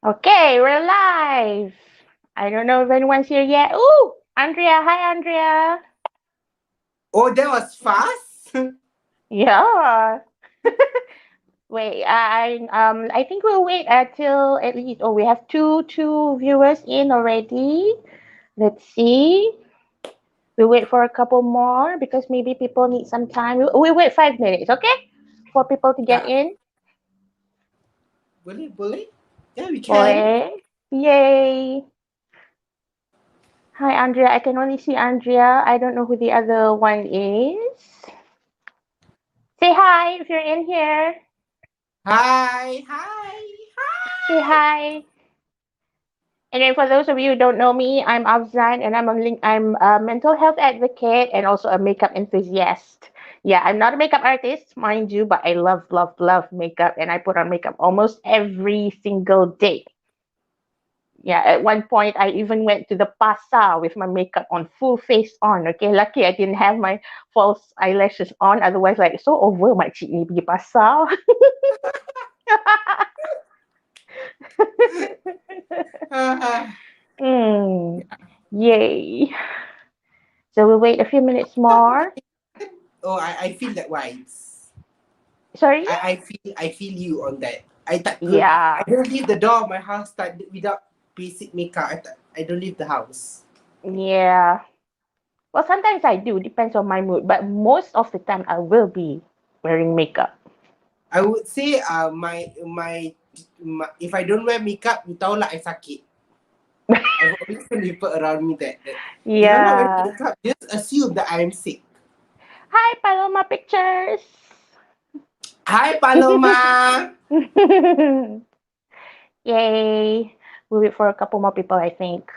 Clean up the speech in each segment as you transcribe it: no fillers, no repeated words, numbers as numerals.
Okay, we're live. I don't know if anyone's here yet. Ooh, Andrea. Hi, Andrea. Oh, that was fast. Yeah. I think we'll wait until at least. Oh, we have two viewers in already. Let's see. We'll wait for a couple more because maybe people need some time. We'll wait 5 minutes, okay, for people to get Yeah, in. boleh. Yeah, we can. Boy, yay! Hi, Andrea. I can only see Andrea. I don't know who the other one is. Say hi if you're in here. Hi, hi, Say hi. hi. And then for those of you who don't know me, I'm Afzan and I'm a mental health advocate and also a makeup enthusiast. Yeah, I'm not a makeup artist, mind you, but I love makeup and I put on makeup almost every single day. Yeah, at one point I even went to the pasar with my makeup on, full face on. Okay, lucky I didn't have my false eyelashes on. Otherwise, like so over makcik ni pergi pasar. Ah, Hmm. Yay. So we'll wait a few minutes more. oh, I feel that vibes. Sorry? I feel you on that. I Yeah. don't leave the door of my house without basic makeup. I don't leave the house. Yeah. Well, sometimes I do, depends on my mood, but most of the time I will be wearing makeup. I would say my if I don't wear makeup, you tahu lah I sakit. I've always told people around me that if I'm not wearing Yeah. makeup, just assume that I am sick. Hi, Paloma Pictures. Hi, Paloma. Yay. We'll wait for a couple more people, I think.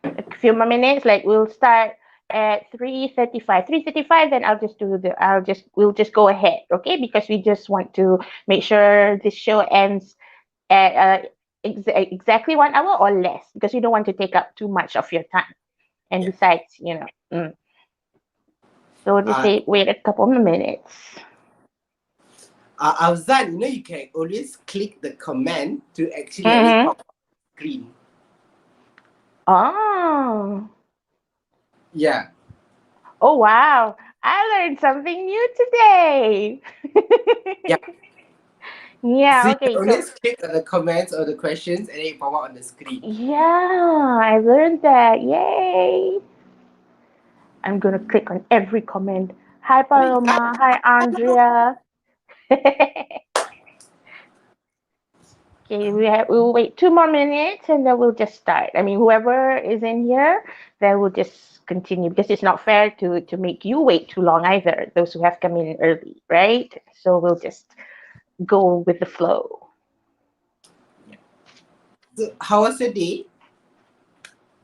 A few more minutes, like we'll start at 3:35. 3:35, then we'll just go ahead, okay? Because we just want to make sure this show ends at exactly 1 hour or less because we don't want to take up too much of your time. And Yeah. besides, so we'll just Uh, say wait a couple more minutes. Avzan, you can always click the command to actually let it Mm-hmm. pop up screen. Oh. Yeah. Oh wow. I learned something new today. Yeah. So Yeah, you can okay. So always click on the comments or the questions and then it pop up on the screen. yeah, I learned that. Yay. I'm gonna click on every comment. Hi Click that. Paloma. Hi Andrea. Okay, we'll wait 2 more minutes and then we'll just start. I mean, whoever is in here, then we'll just continue because it's not fair to make you wait too long either. Those who have come in early, right? So we'll just go with the flow. So how was your day?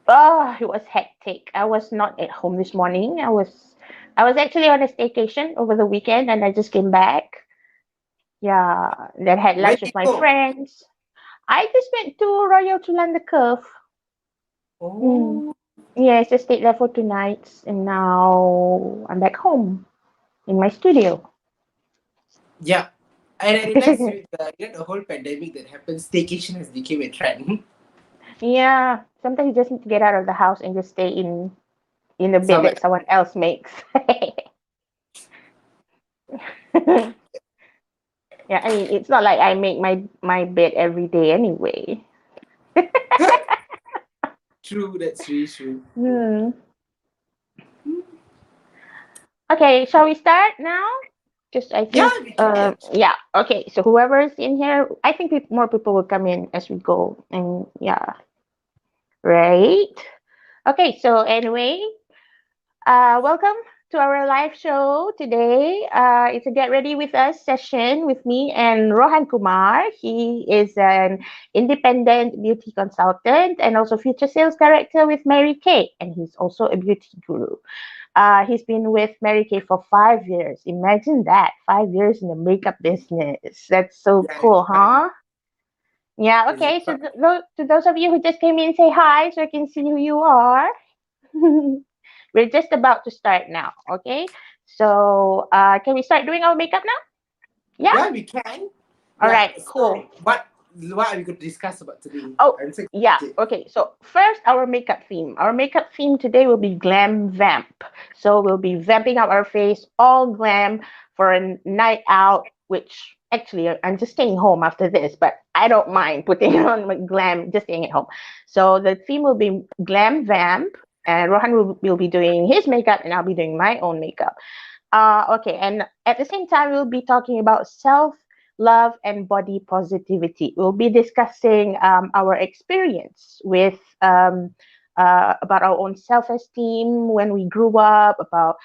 Oh, it was hectic. I was not at home this morning. I was actually on a staycation over the weekend and I just came back. Yeah, then had Where lunch did with you my go? friends. I just went to Royal Chulanda Curve. Hmm. Oh. Yes, I stayed there for 2 nights and now I'm back home in my studio. Yeah. And I realized with the whole pandemic that happened, staycation has become a trend. Yeah, sometimes you just need to get out of the house and just stay in the bed Somewhere. that someone else makes. Yeah, I mean it's not like I make my bed every day anyway. True, that's really true. Hmm. Okay, shall we start now? Just I Yeah, think we can. yeah, okay. So whoever's in here, I think more people will come in as we go. And yeah, right? Okay, so anyway, welcome to our live show today. It's a Get Ready With Us session with me and Rohan Kumar. He is an independent beauty consultant and also future sales director with Mary Kay, and he's also a beauty guru. He's been with Mary Kay for 5 years. Imagine that, 5 years in the makeup business. That's so Yeah, cool, it's fun. huh? Yeah, Is it okay. So fun? to those of you who just came in, say hi so I can see who you are. We're just about to start now, okay? So, can we start doing our makeup now? Yeah. Yeah, we can. All Yeah. right. So Cool. what are we going to discuss about today? Oh, I'm so yeah. excited. Okay. So first, our makeup theme. Our makeup theme today will be Glam Vamp. So we'll be vamping up our face, all glam for a night out. Which actually, I'm just staying home after this, but I don't mind putting on my glam, just staying at home. So the theme will be Glam Vamp, and Rohan will be doing his makeup, and I'll be doing my own makeup. Okay, and at the same time, we'll be talking about self love and body positivity. We'll be discussing our experience with about our own self esteem when we grew up, about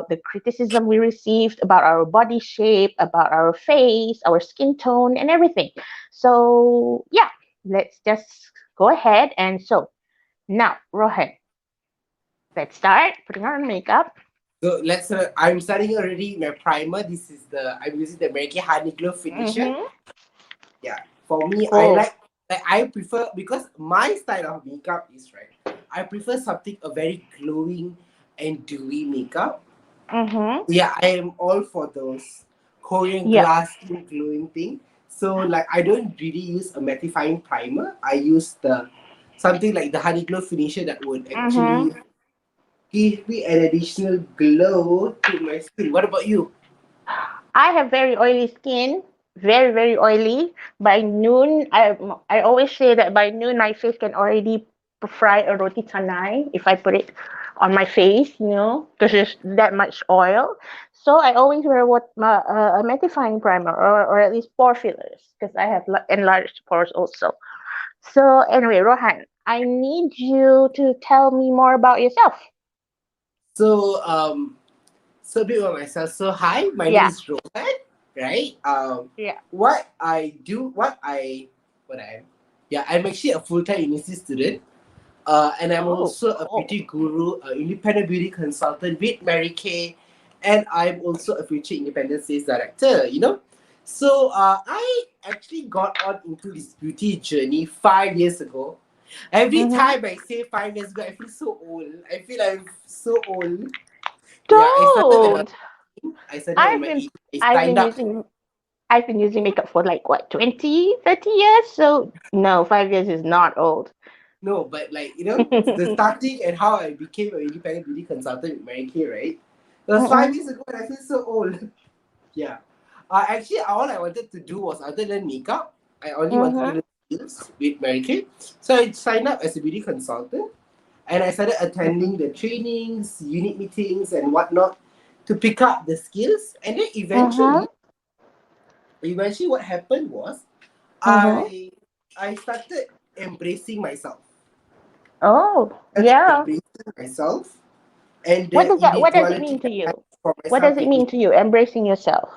the criticism we received, about our body shape, about our face, our skin tone, and everything. So yeah, let's just go ahead. And so now, Rohan, let's start putting on makeup. So I'm starting already my primer. I'm using the American Honey Glow finisher. Mm-hmm. Yeah. For me, Oh. I prefer, because my style of makeup is right. I prefer something a very glowing and dewy makeup. Mm-hmm. Yeah, I am all for those Korean Yeah. glass skin glowing thing. So like I don't really use a mattifying primer. I use the something like the Honey Glow finisher that would Mm-hmm. actually give me an additional glow to my skin. What about you? I have very oily skin, very very oily. By noon, I always say that by noon my face can already fry a roti canai if I put it on my face, because there's that much oil. So I always wear a mattifying primer or at least pore fillers because I have enlarged pores also. So anyway, Rohan, I need you to tell me more about yourself. So so a bit about myself. So hi, my name Yeah, is Rohan, right? yeah. What I do, what I am. Yeah, I'm actually a full-time university student. And I'm Oh, also a cool. beauty guru, an independent beauty consultant with Mary Kay, and I'm also a future independent sales director. So I actually got on into this beauty journey 5 years ago. Every Mm-hmm. time I say 5 years ago, I feel so old. I feel I'm so old. Yeah, Don't. I started in I've my been 80s. I I've signed been up. using I've been using makeup for like what, 20, 30 years? So no, 5 years is not old. No, but the starting and how I became an independent beauty consultant with Mary Kay, right? It was Mm-mm. 5 years ago, and I feel so old. Yeah. Actually, all I wanted to do was other than makeup, I only wanted to Mm-hmm. learn skills with Mary Kay. So I signed up as a beauty consultant, and I started attending the trainings, unit meetings, and whatnot to pick up the skills. And then Mm-hmm. eventually, what happened was, Mm-hmm. I I started embracing myself. Oh, I started yeah. embracing myself and What the does that what does it individuality mean to I have you? for What myself does it in mean to you embracing yourself?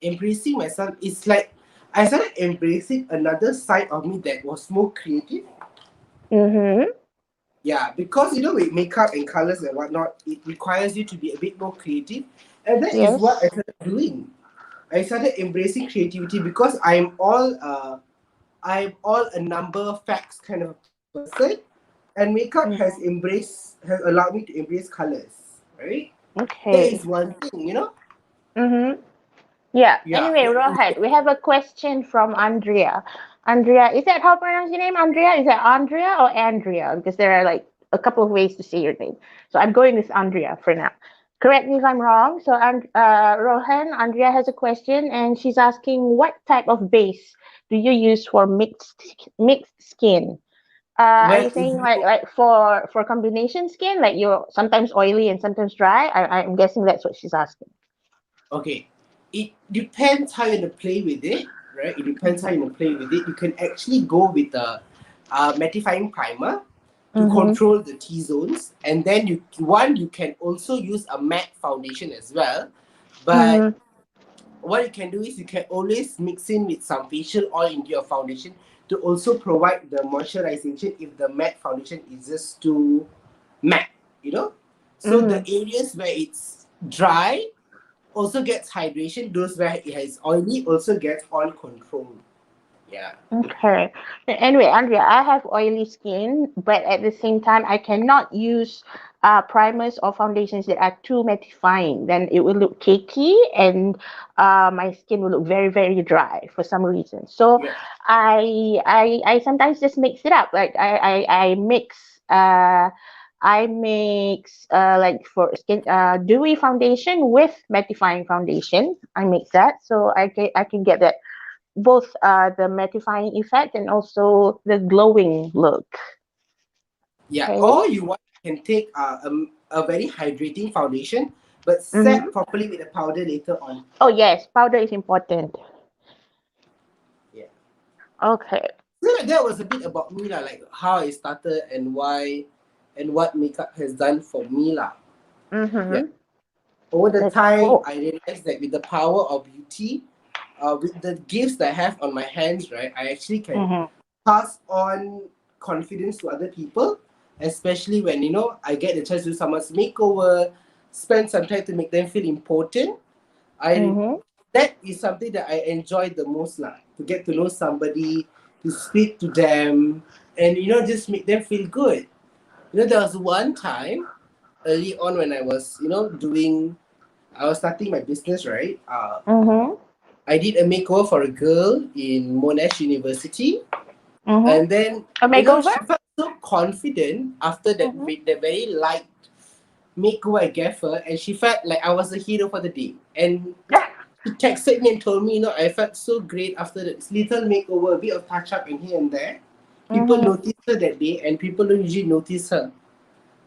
embracing myself. It's like I started embracing another side of me that was more creative. Mm-hmm. Yeah, because with makeup and colors and whatnot, it requires you to be a bit more creative, and that is what I Yes. started doing. I started embracing creativity because I'm all a number facts kind of person, and makeup Mm-hmm. has allowed me to embrace colors, right? That is Okay. one thing. Mm-hmm. Yeah. Yeah, Anyway, Rohit, we have a question from Andrea. Andrea, is that how to pronounce your name, Andrea? Is that Andrea or Andrea? Because there are like a couple of ways to say your name. So I'm going with Andrea for now. Correct me if I'm wrong. So, Rohan, Andrea has a question, and she's asking, what type of base do you use for mixed skin? Are well, you saying like for combination skin, like you're sometimes oily and sometimes dry? I'm guessing that's what she's asking. okay, it depends how you want to play with it, right? It depends how you want to play with it. You can actually go with a mattifying primer to Mm-hmm. control the T zones, and then you can also use a matte foundation as well. But Mm-hmm. what you can do is you can always mix in with some facial oil into your foundation to also provide the moisturization if the matte foundation is just too matte, you know. So the Mm-hmm. areas where it's dry also gets hydration. Those where it has oily also gets oil control. Yeah. Okay. Anyway, Andrea, I have oily skin, but at the same time, I cannot use primers or foundations that are too mattifying, then it will look cakey, and my skin will look very, very dry for some reason. So Yeah. I sometimes just mix it up. Like I mix like for skin dewy foundation with mattifying foundation. I mix that so I can get that both the mattifying effect and also the glowing look. Yeah. Okay. Or you want can take a very hydrating foundation, but set Mm-hmm. properly with the powder later on. Oh yes, powder is important. Yeah. Okay. So that was a bit about me lah, like how I started and why, and what makeup has done for me lah. Yeah. Mm-hmm. Over the That's time, cool. I realized that with the power of beauty, with the gifts that I have on my hands, right, I actually can Mm-hmm. pass on confidence to other people, especially when I get the chance to do someone's makeover, spend some time to make them feel important. I Mm-hmm. That is something that I enjoy the most lah. To get to know somebody, to speak to them, and just make them feel good. There was one time early on when I was I was starting my business, right? Mm-hmm. I did a makeover for a girl in Monash University, Mm-hmm. and then A makeover? she felt so confident after Mm-hmm. that very light makeover I gave her, and she felt like I was a hero for the day. And she texted me and told me, I felt so great after this little makeover, a bit of touch up in here and there. People Mm-hmm. noticed her that day, and people don't usually notice her.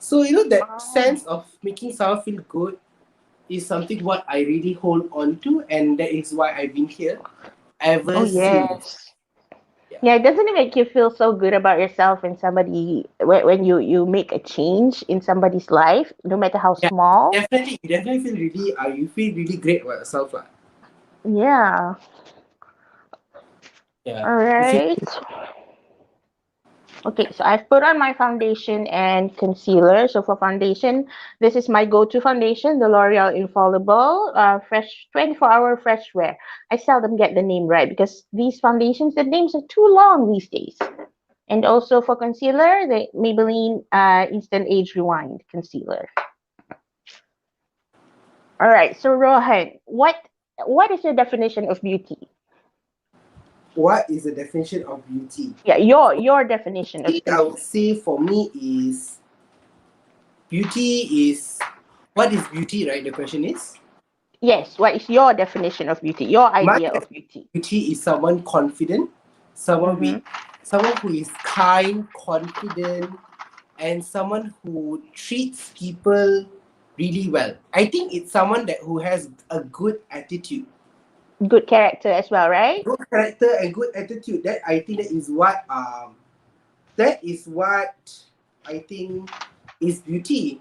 So that Oh. sense of making someone feel good is something what I really hold on to, and that is why I've been here Oh ever since. yes. Yeah, Yeah, doesn't it make you feel so good about yourself when when you make a change in somebody's life, no matter how yeah, small? definitely. You definitely feel really, you feel really great about yourself, lah. Yeah. Yeah, All you feel. right. Okay, so I've put on my foundation and concealer. So for foundation, this is my go-to foundation, the L'Oreal Infallible Fresh 24-hour Fresh Wear. I seldom get the name right because these foundations, the names are too long these days. And also for concealer, the Maybelline Instant Age Rewind concealer. All right, so Rohan, what is your definition of beauty? What is the definition of beauty? Yeah, your definition of I would beauty. say for me is beauty is what is beauty, right? The question is. Yes, what is your definition of beauty? Your My idea definition of beauty? of beauty is someone confident, someone with Mm-hmm. someone who is kind, confident, and someone who treats people really well. I think it's someone that who has a good attitude, Good character as well, right? good character, and good attitude. That I think that is what I think is beauty.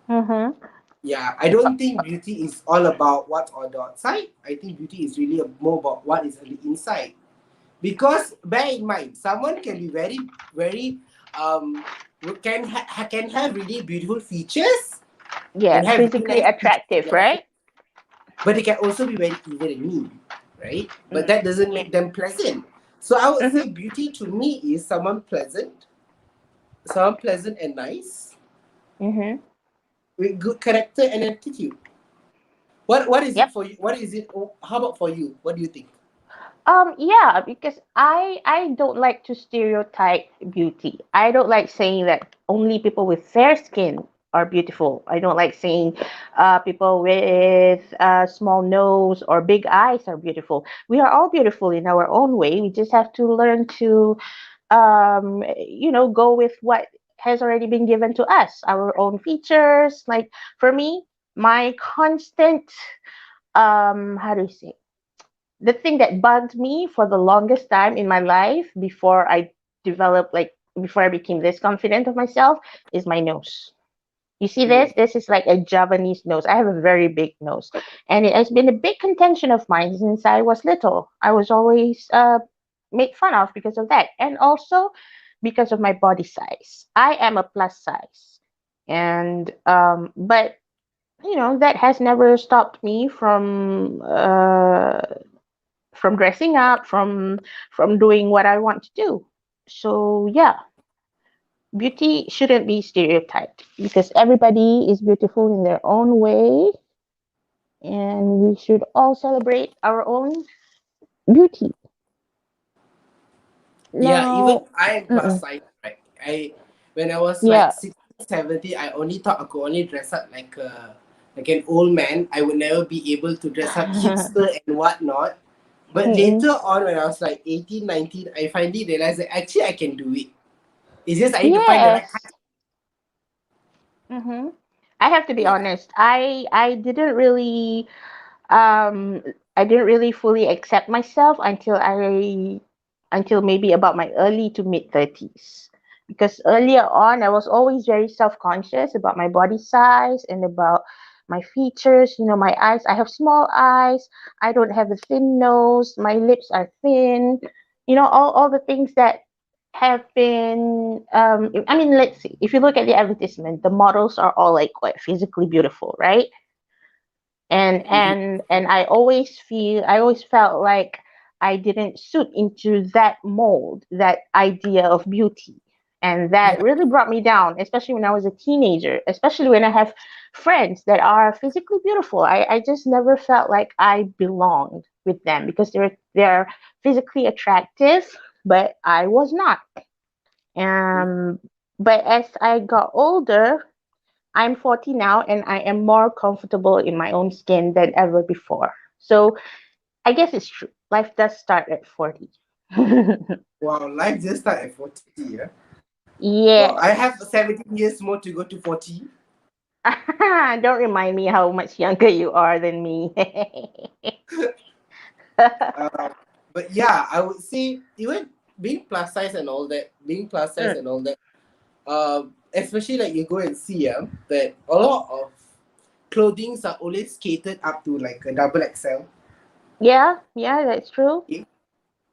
Mm-hmm. Yeah, I don't think beauty is all about what's on the outside. I think beauty is really more about what is on the inside. Because bear in mind, someone can be very, very, can have really beautiful features Yeah, and have very physically nice features in attractive, their face, right? but they can also be very evil and mean, right? But Mm. that doesn't Yeah. make them pleasant. So I would Mm-hmm. say beauty to me is someone pleasant and nice Mm-hmm. with good character and attitude. What is it Yep. for you? What is it? How about for you? What do you think? Yeah, because I don't like to stereotype beauty. I don't like saying that only people with fair skin are beautiful. I don't like saying people with small nose or big eyes are beautiful. We are all beautiful in our own way. We just have to learn to go with what has already been given to us, our own features. Like for me, my constant how do you say, the thing that bugged me for the longest time in my life before I became this confident of myself is my nose. You see this? Mm, This is like a Javanese nose. I have a very big nose. And it has been a big contention of mine since I was little. I was always made fun of because of that. And also because of my body size. I am a plus size. And but that has never stopped me from dressing up, from doing what I want to do. So yeah. beauty shouldn't be stereotyped because everybody is beautiful in their own way, and we should all celebrate our own beauty. Yeah, even Now, I am plus mm-mm, size, right? When I was like yeah. 16, 17, I only thought I could only dress up like an old man. I would never be able to dress up hipster and whatnot. But Mm-mm. later on, when I was like 18, 19, I finally realized that actually I can do it. It's just I need to find the right Yes. kind. Mm-hmm. I have to be Yeah. honest. Um I didn't really fully accept myself until maybe about my early to mid 30s. Because earlier on I was always very self-conscious about my body size and about my features, my eyes. I have small eyes. I don't have a thin nose. My lips are thin. All the things that have been I mean, let's see. If you look at the advertisement, the models are all like what, physically beautiful, right? and Mhm. and and I always felt like I didn't suit into that mold, that idea of beauty. And that Yeah. really brought me down, especially when I was a teenager, especially when I have friends that are physically beautiful. I just never felt like I belonged with them because they're physically attractive, but I was not. um but as I got older, I'm 40 now and I am more comfortable in my own skin than ever before. So I guess it's true. Life does start at 40. Wow, life just started at 40, yeah? Well, I have Yes. 17 years more to go to 40. Don't remind me how much younger you are than me. Uh, but yeah, I would say even being plus size and all that, Mm. especially like you go and see that a lot of clothings are always catered up to like a double XL. Yeah, yeah, that's true. Okay?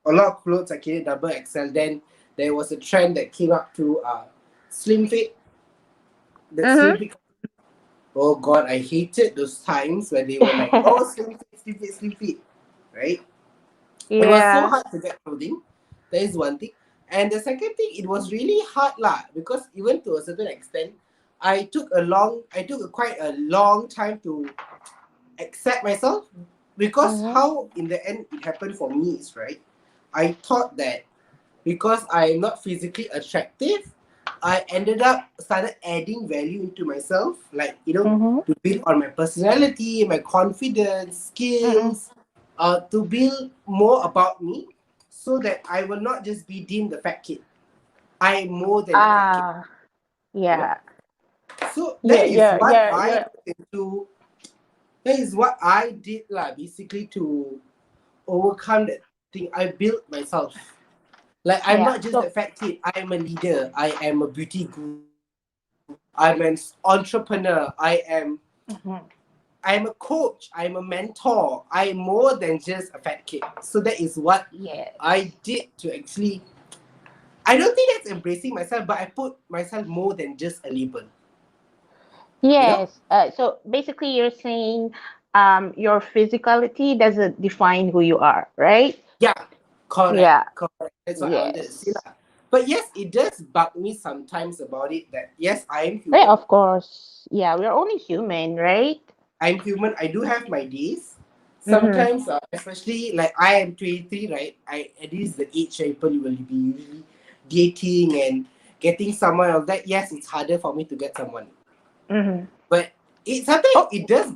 A lot of clothes are catered double XL. Then there was a trend that came up to slim fit. That slim Mm-hmm. fit. Oh God, I hated those times when they were like, oh, slim fit, slim fit, slim fit, right? It was so Yeah. hard to get clothing. That is one thing. And the second thing, it was really hard lah because even to a certain extent, I took a quite a long time to accept myself because Mm-hmm. how in the end it happened for me is right. I thought that because I'm not physically attractive, I ended up started adding value into myself, like Mm-hmm. to build on my personality, my confidence, Mm-hmm. skills, to build more about me, so that I will not just be deemed the fat kid. I am more than a fat kid, Ah, you know. yeah. So that Yeah, is yeah, what yeah, I yeah. looked into. That is what I did lah, basically to overcome that thing. I built myself. Like I'm Yeah. not just a So, fat kid. I am a leader. I am a beauty guru. I'm an entrepreneur. mhm. I'm a coach. I'm a mentor. I'm more than just a fat kid. So that is what I Yes. did to actually. I don't think that's embracing myself, but I put myself more than just a label. You know? Yes. So basically, you're saying your physicality doesn't define who you are, right? Yeah. Correct. Yeah. Correct. That's what I wanted to say Yes. lah. But yes, it does bug me sometimes about it that yes, I am Yeah, human. of course. Yeah, we're only human, right? I'm human. I do have my days. Mm-hmm. Sometimes, especially like I am 23, right? At least the age people will be usually dating and getting someone of that. Yes, it's harder for me to get someone, Mm-hmm. but it sometimes Oh. it does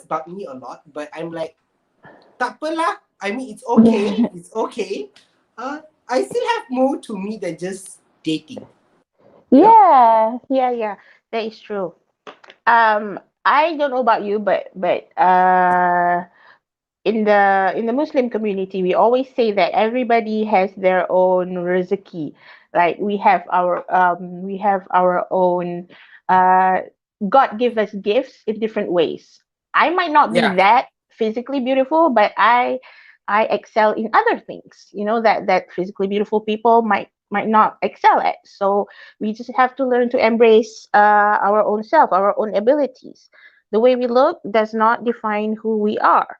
bug me a lot. But I'm like, tak apa lah. I mean, it's okay. It's okay. I still have more to me than just dating. You know? Yeah, yeah, yeah. That is true. I don't know about you, but in the Muslim community, we always say that everybody has their own rizki. Like we have our own uh God give us gifts in different ways. I might not be Yeah. that physically beautiful, but I excel in other things. That physically beautiful people might not excel at. So we just have to learn to embrace our own self, our own abilities. The way we look does not define who we are.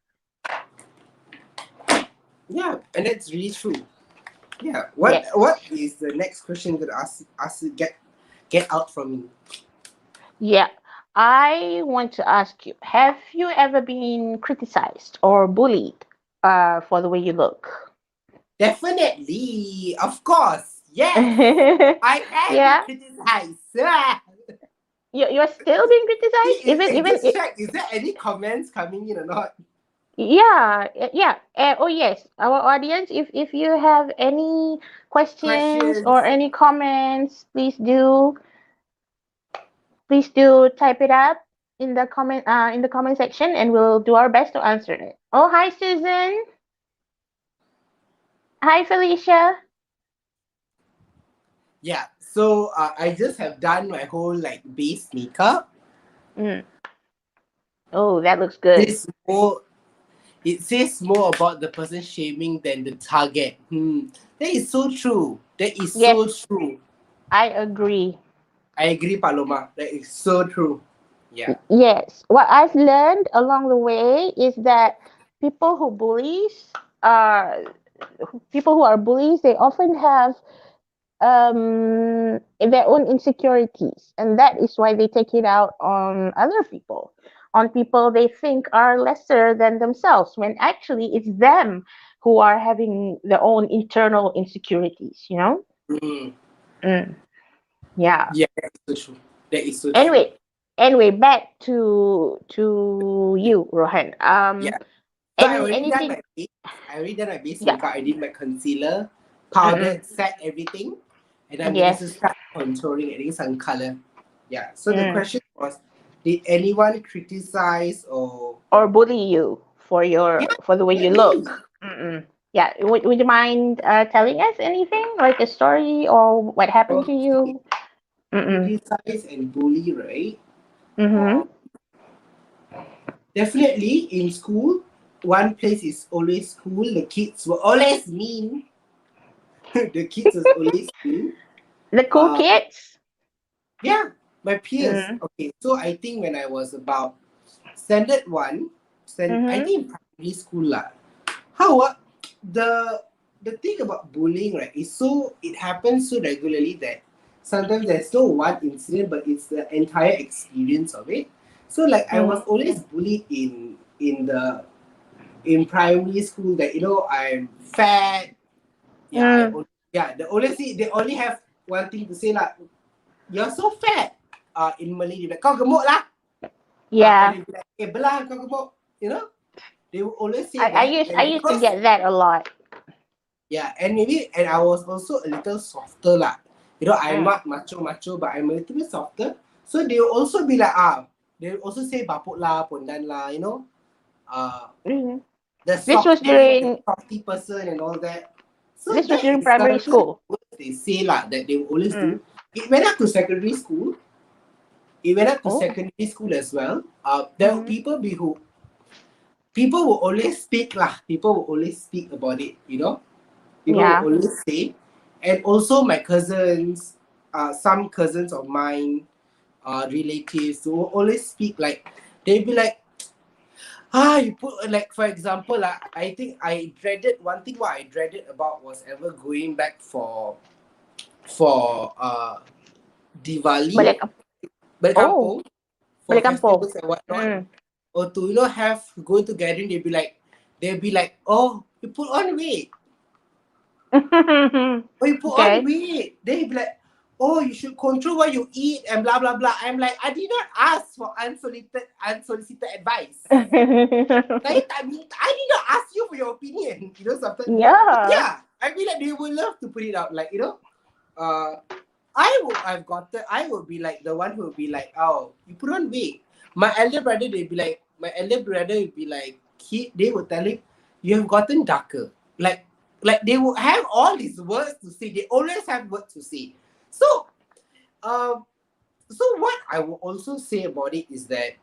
Yeah, and that's really true. Yeah. Yes. What is the next question that ask get out from me? Yeah. I want to ask you, have you ever been criticized or bullied for the way you look? Definitely, of course, yes. I have been Yeah. criticized. You're still being criticized? Even Just check. Is there any comments coming in or not? yeah, yeah. Oh yes, our audience, if you have any questions or Questions. any comments, please do type it up in the comment section, and we'll do our best to answer it. Oh, hi Susan. Hi Felicia. Yeah. So I just have done my whole like base makeup. Mm. Oh, that looks good. This more it says more about the person shaming than the target. That is so true. That is Yes, so true. I agree. I agree, Paloma. That is so true. Yeah. Yes, what I've learned along the way is that people who bullies are people who are bullies. They often have their own insecurities, and that is why they take it out on other people, on people they think are lesser than themselves, when actually it's them who are having their own internal insecurities, you know. Mm. Mm, yeah. Yeah, that is so true. That is so true. Anyway anyway back to you, Rohan. Yeah. So I Any already done anything. my base. I already done my base Yeah. makeup. I did my concealer, Mm-mm. powdered, set everything, and I'm gonna just Yes. start contouring, adding some color. Yeah. So the Mm. question was, did anyone criticize or Or bully you yeah, for the way you definitely. look. Mm-mm. Yeah, would you mind telling us anything, like a story or what happened to Okay. you? Mm-mm. Criticize and bully, right? Mm-hmm. Uh, Definitely in school, one place is always school. The kids were always mean. The kids was always mean. The cool Uh, kids. yeah, my peers. Mm. Okay, so I think when I was about standard one, I Mm-hmm. think in primary school lah. How the the thing about bullying, right, is so it happens so regularly that sometimes there's no one incident, but it's the entire experience of it. So like I was Mm-hmm. always bullied in primary school that I'm fat. Yeah, Mm. yeah. They only have one thing to say like, you're so fat. In Malay, they're like, kau gemuk lah. And Yeah, they'd be like, belah kau gemuk. You know, they will always I, say I that, used I and used to because get that a lot. yeah, and I was also a little softer lah. I'm Mm. not macho, but I'm a little bit softer. So they will also be like, they will also say bapuk lah, pondan lah, uh, Mhm. the This was the during softy person and all that. So this was that during is primary something school. they say lah that they will always Mm. do. It went up to secondary school. It went up to Oh. secondary school as well. There will Mm-hmm. people will always speak lah. People will always speak about it. People will Yeah. always say, and also my cousins, some cousins of mine, relatives will always speak like they'll be like, you put like for example, I think I dreaded one thing. What I dreaded about was ever going back for Diwali, Balik. balik Oh, kampung, for balik kampung. festivals and whatnot, Mm. or to have go to gathering. They'll be like, oh, you put on weight. Oh, you put on Okay. weight. They be like, oh, you should control what you eat and blah blah blah. I'm like, I did not ask for unsolicited advice. I did not ask you for your opinion. Sometimes. But Yeah. yeah, I feel like they would love to put it out. Like, I would be like the one who would be like, oh, you put on weight. My elder brother would be like, they would tell him, you have gotten darker. Like they will have all these words to say. They always have words to say. So, um, what I will also say about it is that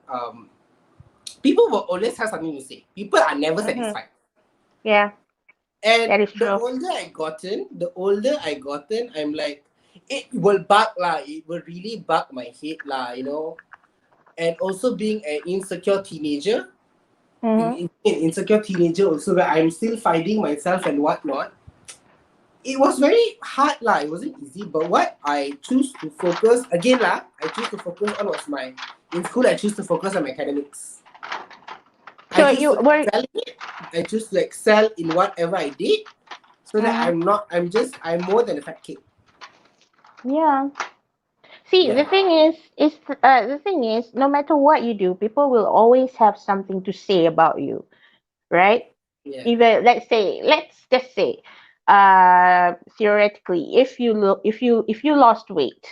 people will always have something to say. People are never Hmm. satisfied. Yeah, And that is the true. older I gotten, I'm like, it will bug lah. It will really bug my head lah. And also being an insecure teenager, Hmm. an insecure teenager also where I'm still finding myself and whatnot. it was very hard lah. It wasn't easy, but what I choose to focus again lah. I choose to focus on was my in school. I choose to focus on my academics. I So choose you to were, excel in it. I choose to excel in whatever I did, so that mhm. I'm not. I'm more than a fat kid. Yeah. See, Yeah, the thing is, no matter what you do, people will always have something to say about you, right? yeah. Even let's just say, theoretically, if you lost weight,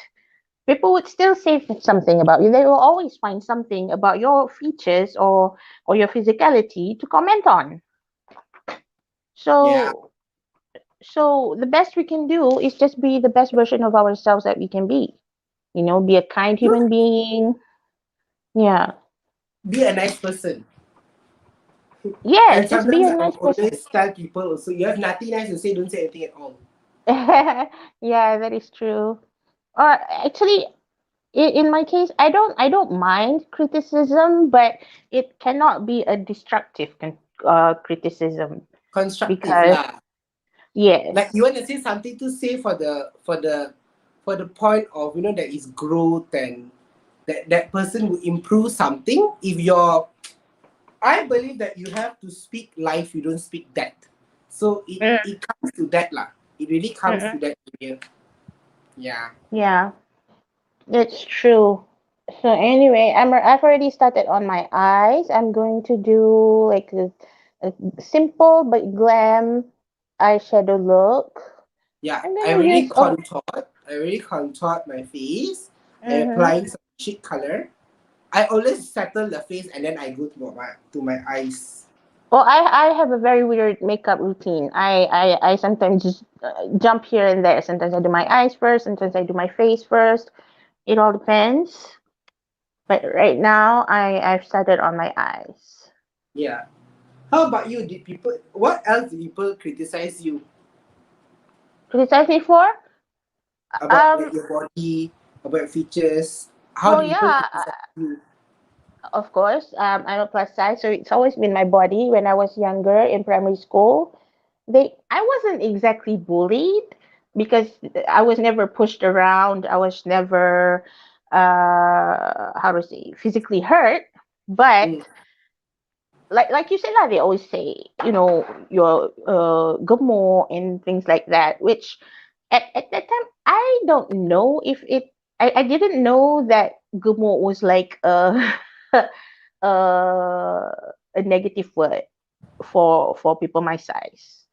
people would still say something about you. They will always find something about your features or your physicality to comment on. Yeah. So the best we can do is just be the best version of ourselves that we can be. Be a kind No, human being. Yeah. be a nice person. Yes, And just be sometimes a I nice will person. always tell people also, you have nothing nice to say, don't say anything at all. Yeah, that is true. Or actually, in my case, I don't mind criticism, but it cannot be a destructive criticism Constructive because lah. Like yes. you want to say something to say for the point of that is growth, and that person will improve something. If you're I believe that you have to speak life, you don't speak that. So Mm, it comes to that lah. It really comes mm-mm. to that area. Yeah. Yeah, it's true. So anyway, I've already started on my eyes. I'm going to do like a simple but glam eyeshadow look. Yeah. I'm I gonna already use oh. contoured. I already contoured my face. I Mm-hmm. applying some cheek color. I always settle the face and then I go to my eyes. Well, I have a very weird makeup routine. I sometimes just jump here and there. Sometimes I do my eyes first. Sometimes I do my face first. It all depends. But right now, I've started on my eyes. Yeah. How about you? What else did people criticize you Criticize me for? about, like Um. your body, about your features? How Well, do people yeah. criticize you? Of course. I'm a plus size, so it's always been my body. When I was younger in primary school, I wasn't exactly bullied because I was never pushed around. I was never how to say physically hurt, but Mm. like you said, like they always say, your gemuk and things like that, which at that time I don't know if I didn't know that gemuk was like a negative word for people my size.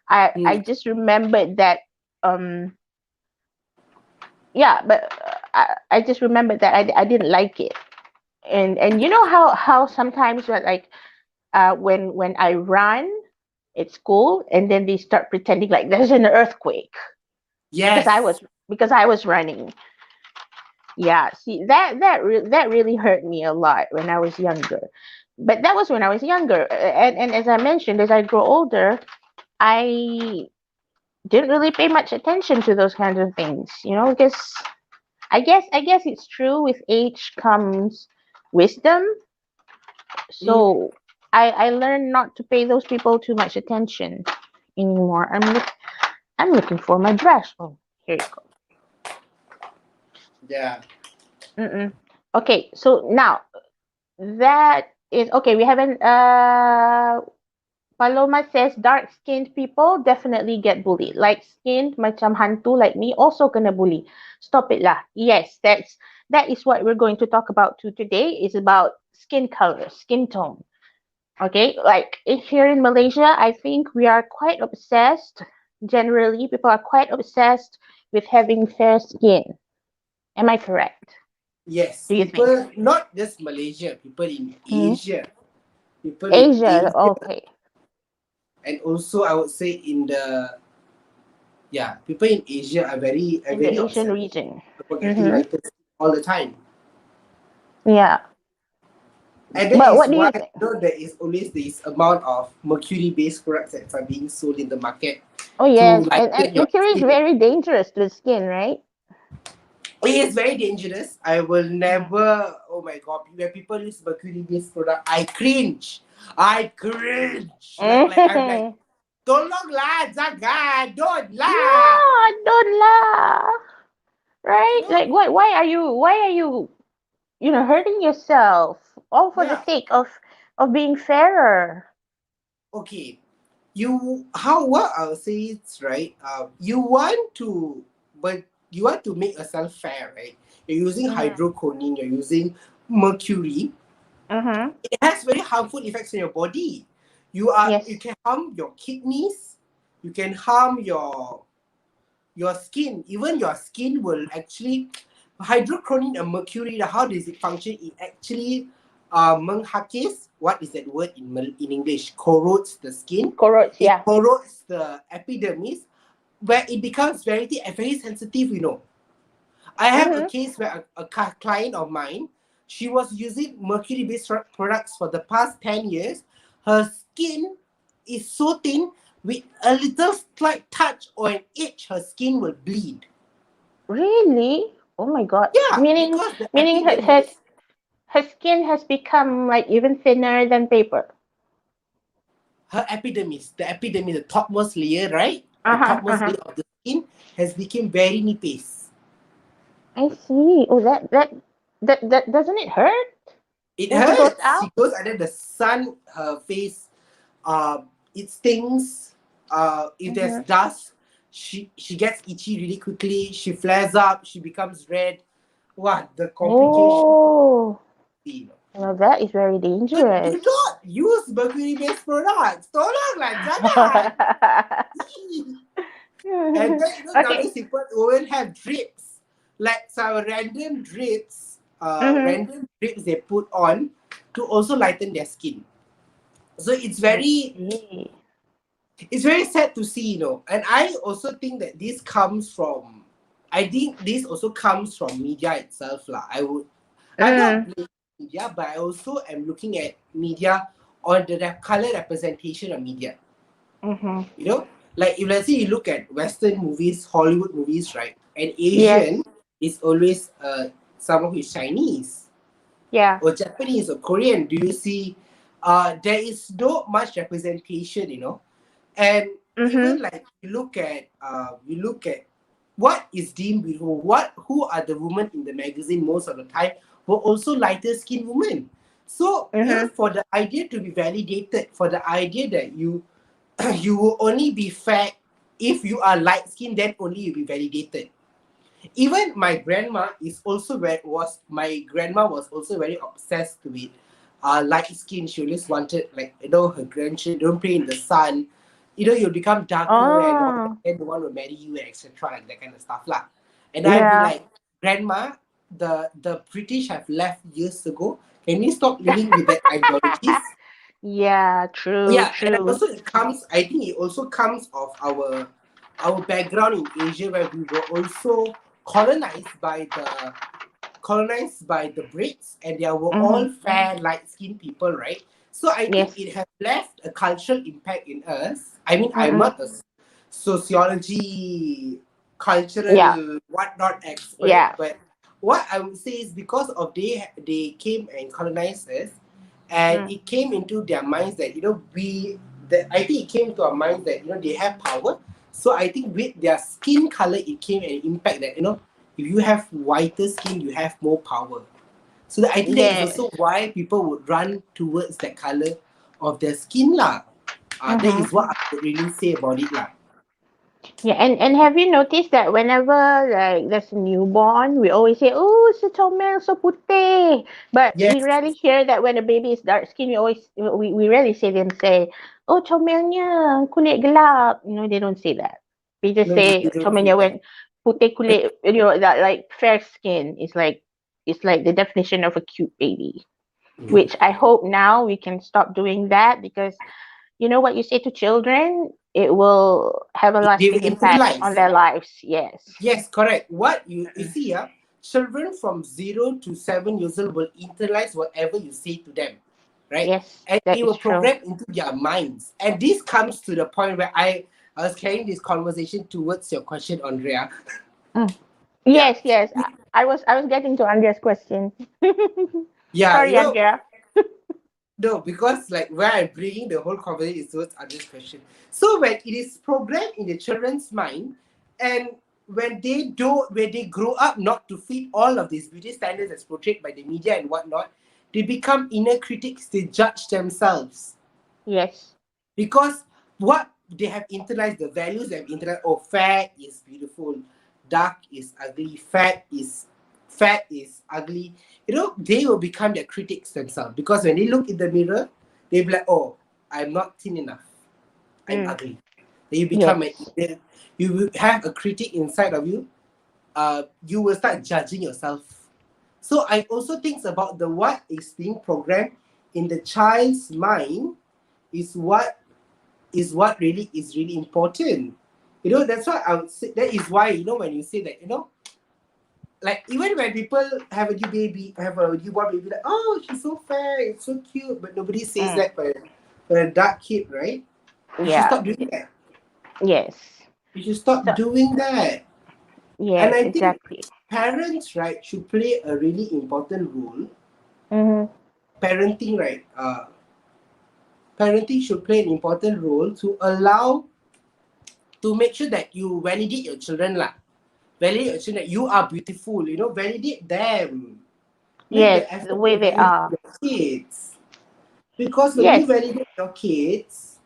I Mm. just remembered that um yeah, but I just remembered that I didn't like it. And you know how sometimes like when I run at school and then they start pretending like there's an earthquake because I Yes. was because I was running. Yeah, see that really hurt me a lot when I was younger. But that was when I was younger. And as I mentioned, as I grow older, I didn't really pay much attention to those kinds of things, because I guess it's true, with age comes wisdom. Mm. So I learned not to pay those people too much attention anymore. I'm looking for my brush. Oh, here you Yeah. go. Mm-mm. Okay, so now that is okay. We haven't. Paloma says dark-skinned people definitely get bullied. Light-skinned, macam hantu like me, also gonna bully. Stop it lah. Yes, that is what we're going to talk about today. Is about skin color, skin tone. Okay, like here in Malaysia, I think we are quite obsessed. Generally, people are quite obsessed with having fair skin. Am I correct? Yes. Do you think? People, not just Malaysia, people in Hmm? Asia. People in Asia, Asia, okay. and also I would say in the yeah, people in Asia are In the very Asian obsessed region. about getting Mm-hmm. lighter skin all the time. Yeah. And that But is what do why you think? there is always this amount of mercury-based products that are being sold in the market Oh to yes, and lighten your mercury is skin. very dangerous to the skin, right? It is very dangerous. I will Mm. never. Oh my god! When people use mercury-based product, I cringe. I cringe. Like I'm like, tolonglah, jangan, don't lah. alone lah. Right? No, Like what? Why are you hurting yourself all for the yeah. sake of being fairer? Okay. What I'll say is right. You want to, but you want to make yourself fair, right? You're using Mm-hmm. hydroquinone. You're using mercury. Mm-hmm. It has very harmful effects on your body. You Yes. can harm your kidneys. You can harm your skin. Even your skin will actually hydrochlorine and mercury. How does it function? It actually menghakis. What is that word in English? Corrodes the skin. Corrodes. It Yeah. corrodes the epidermis, where it becomes very sensitive. I have a Mm-hmm. case where a client of mine, she was using mercury-based products for the past 10 years. Her skin is so thin, with a little slight touch or an itch, her skin will bleed. Really? Oh my God. Yeah, Meaning, because the meaning epidermis, her skin has become like even thinner than paper. the topmost layer, right? Uh The huh. Uh topmost huh. layer of the skin has become very nipis. I see. Oh, that doesn't it hurt It when she goes hurts. She out? goes under the sun, her face, it stings. If there's Mm-hmm. dust, she gets itchy really quickly. She flares up. She becomes red. What the complication? Oh, You know. well, that is very So do dangerous. not use mercury-based products. Tolonglah, jangan. And then nowadays Okay. people will have drips, like some random drips, Mm-hmm. they put on to also lighten their skin. So I see. it's very sad to see. And I also think that I think this also comes from media itself lah. I'm not Mm. blaming media, but I also am looking at media on the color representation of media. Mm-hmm. You know, like if let's say you look at Western movies, Hollywood movies, right? An Yes. Asian is always someone who is Chinese Yeah. or Japanese or Korean. Do you see? There is not much representation. And even Mm-hmm. like we look at what is deemed beautiful. Who are the women in the magazine most of the time were also lighter skinned women. So Mm-hmm. for the idea to be validated, for the idea that you will only be fair if you are light skinned, then only you'll be validated. Even my grandma was also very obsessed with light skin. She always wanted, like, her grandchildren don't play in the sun. You'll become darker and all that, Oh, then the one will marry you and etc. Like that kind of stuff lah. And I'd be yeah. like, Grandma, the British have left years ago. Can we stop living with that ideologies? Yeah, true, Yeah, and true. also I think it also comes of our background in Asia, where we were also colonized by the Brits, and they were Mm-hmm. all fair, light skinned people, right? So I think Yes. it has left a cultural impact in us. I mean, I'm Mm-mm. not a sociology, Yeah. cultural, whatnot expert, Yeah. but what I would say is because of they came and colonized us, and Mm. it came into their minds that I think it came to our minds that they have power. So I think with their skin color, it came an impact that if you have whiter skin, you have more power. So I think that is Yes. also why people would run towards that color of their skin lah. That Mm-hmm. is what I would really say about it lah. Yeah, and have you noticed that whenever like there's a newborn, we always say, "Oh, so comel, so putih," but we Yes, rarely hear that when a baby is dark skin. We rarely see them say, "Oh, comelnya kulit gelap." They don't say that. We just no, they say don't say comelnya that. when putih kulit. That like fair skin is like the definition of a cute baby. Mm. Which I hope now we can stop doing that because what you say to children, it will have a They will lasting impact on internalize. their lives. Yes. Yes, correct. What you see, children from 0 to 7 years old will internalize whatever you say to them, right? Yes, And that it is will true. program into their minds. And this comes to the point where I was carrying this conversation towards your question, Andrea. Mm. Yeah. Yes, yes. I was getting to Andrea's question. Yeah, Sorry, Andrea. no, because like where I'm bringing the whole conversation is towards Andrea's question. So when it is programmed in the children's mind, and when they grow up not to fit all of these beauty standards as portrayed by the media and whatnot, they become inner critics. They judge themselves Yes. because what they have internalized, the values they have internalized. Oh, fair is beautiful, dark is ugly, fat is ugly. They will become their critics themselves because when they look in the mirror, they'll be like, oh, I'm not thin enough, I'm Mm. ugly. Then you become Yes. you will have a critic inside of you. You will start judging yourself. So I also think about the what is being programmed in the child's mind is what really is really important. That's why I would say that is why when you say that like even when people have a new baby, have a newborn baby, like oh she's so fair, it's so cute, but nobody says Mm. that for a dark kid, right? You should Yeah. stop doing that. Yes. You should stop So doing that. And yes, I think exactly. parents, right, should play a really important role. Mm-hmm. Parenting, right? Parenting should play an important role to allow to make sure that you validate your children, lah. Validate your children that you are beautiful. Validate them. Make Yes, the the effort way to they validate are. your kids. Because when you Yes. validate your kids,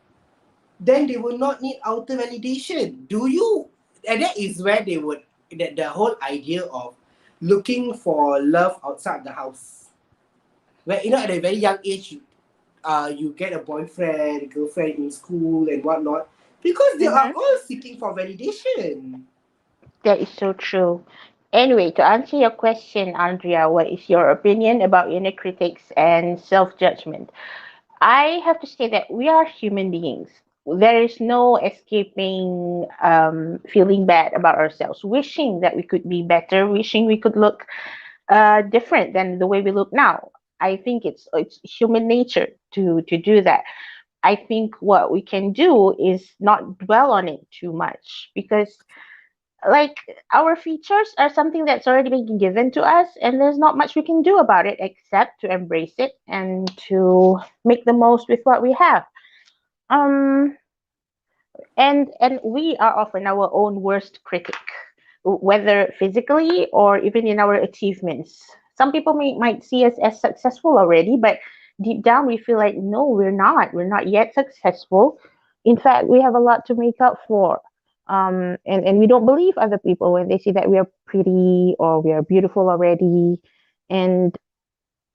then they will not need outer validation. Do you? And that is where they would that the whole idea of looking for love outside the house. Where at a very young age, you get a boyfriend, girlfriend in school and whatnot, because they are Mm-hmm. all seeking for validation. That is so true. Anyway, to answer your question, Andrea, what is your opinion about inner critics and self-judgment? I have to say that we are human beings. There is no escaping feeling bad about ourselves, wishing that we could be better, wishing we could look different than the way we look now. I think it's human nature to do that. I think what we can do is not dwell on it too much because like our features are something that's already been given to us and there's not much we can do about it except to embrace it and to make the most with what we have. um and we are often our own worst critic, whether physically or even in our achievements. Some people might see us as successful already, but deep down we feel like no, we're not yet successful. In fact, we have a lot to make up for. And we don't believe other people when they say that we are pretty or we are beautiful already. And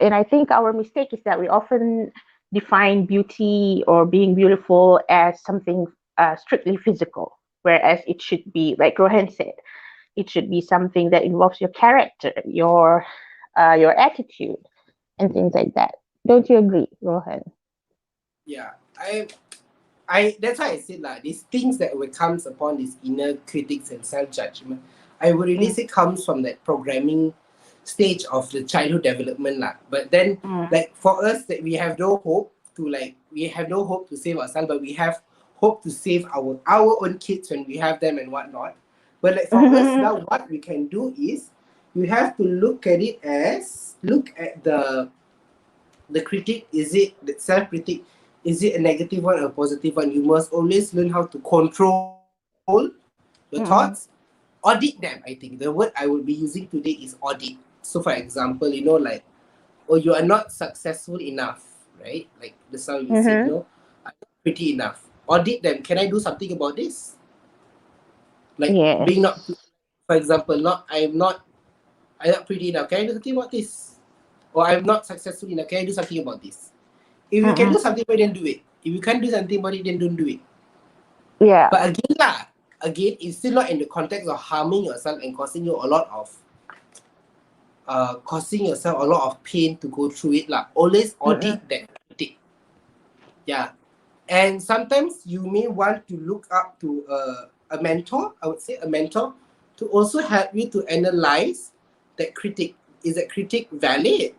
and I think our mistake is that we often define beauty or being beautiful as something strictly physical, whereas it should be, like Rohan said, it should be something that involves your character, your attitude, and things like that. Don't you agree, Rohan? Yeah, I that's why I said these things that will comes upon these inner critics and self judgment, I would really Mm, say comes from that programming stage of the childhood development But then mm, like for us that we have no hope to save ourselves, but we have hope to save our own kids when we have them and whatnot. But like for us now, what we can do is you have to look at the critic. Is it the self critic? Is it a negative one or a positive one? You must always learn how to control your thoughts, mm, audit them. I think the word I would be using today is audit. So for example, like, oh, you are not successful enough, right? Like the sound you said, mm-hmm. I'm not pretty enough. Audit them. Can I do something about this? Like being not, Yes. for example, I'm not pretty enough. Can I do something about this? Or I'm not successful enough. Can I do something about this? If you can do Mm-mm. something about it, then do it. If you can't do something about it, then don't do it. Yeah. But again, it's still not in the context of harming yourself and causing yourself a lot of pain to go through it Always Mm-mm. audit that critic. Yeah, and sometimes you may want to look up to a mentor. I would say a mentor to also help you to analyze that critic. Is that critic valid?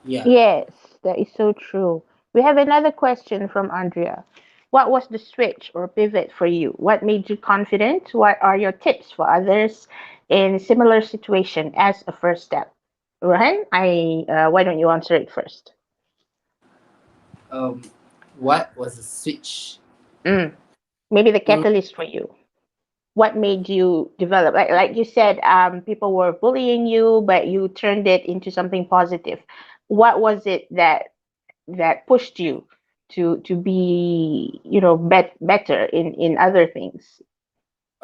Yeah. Yes, that is so true. We have another question from Andrea. What was the switch or pivot for you? What made you confident? What are your tips for others in similar situation as a first step? Rohan, why don't you answer it first? Um, what was the switch? Mm, maybe the Mm, catalyst for you. what made you develop? Like you said, people were bullying you, but you turned it into something positive. What was it that pushed you to be, better in other things?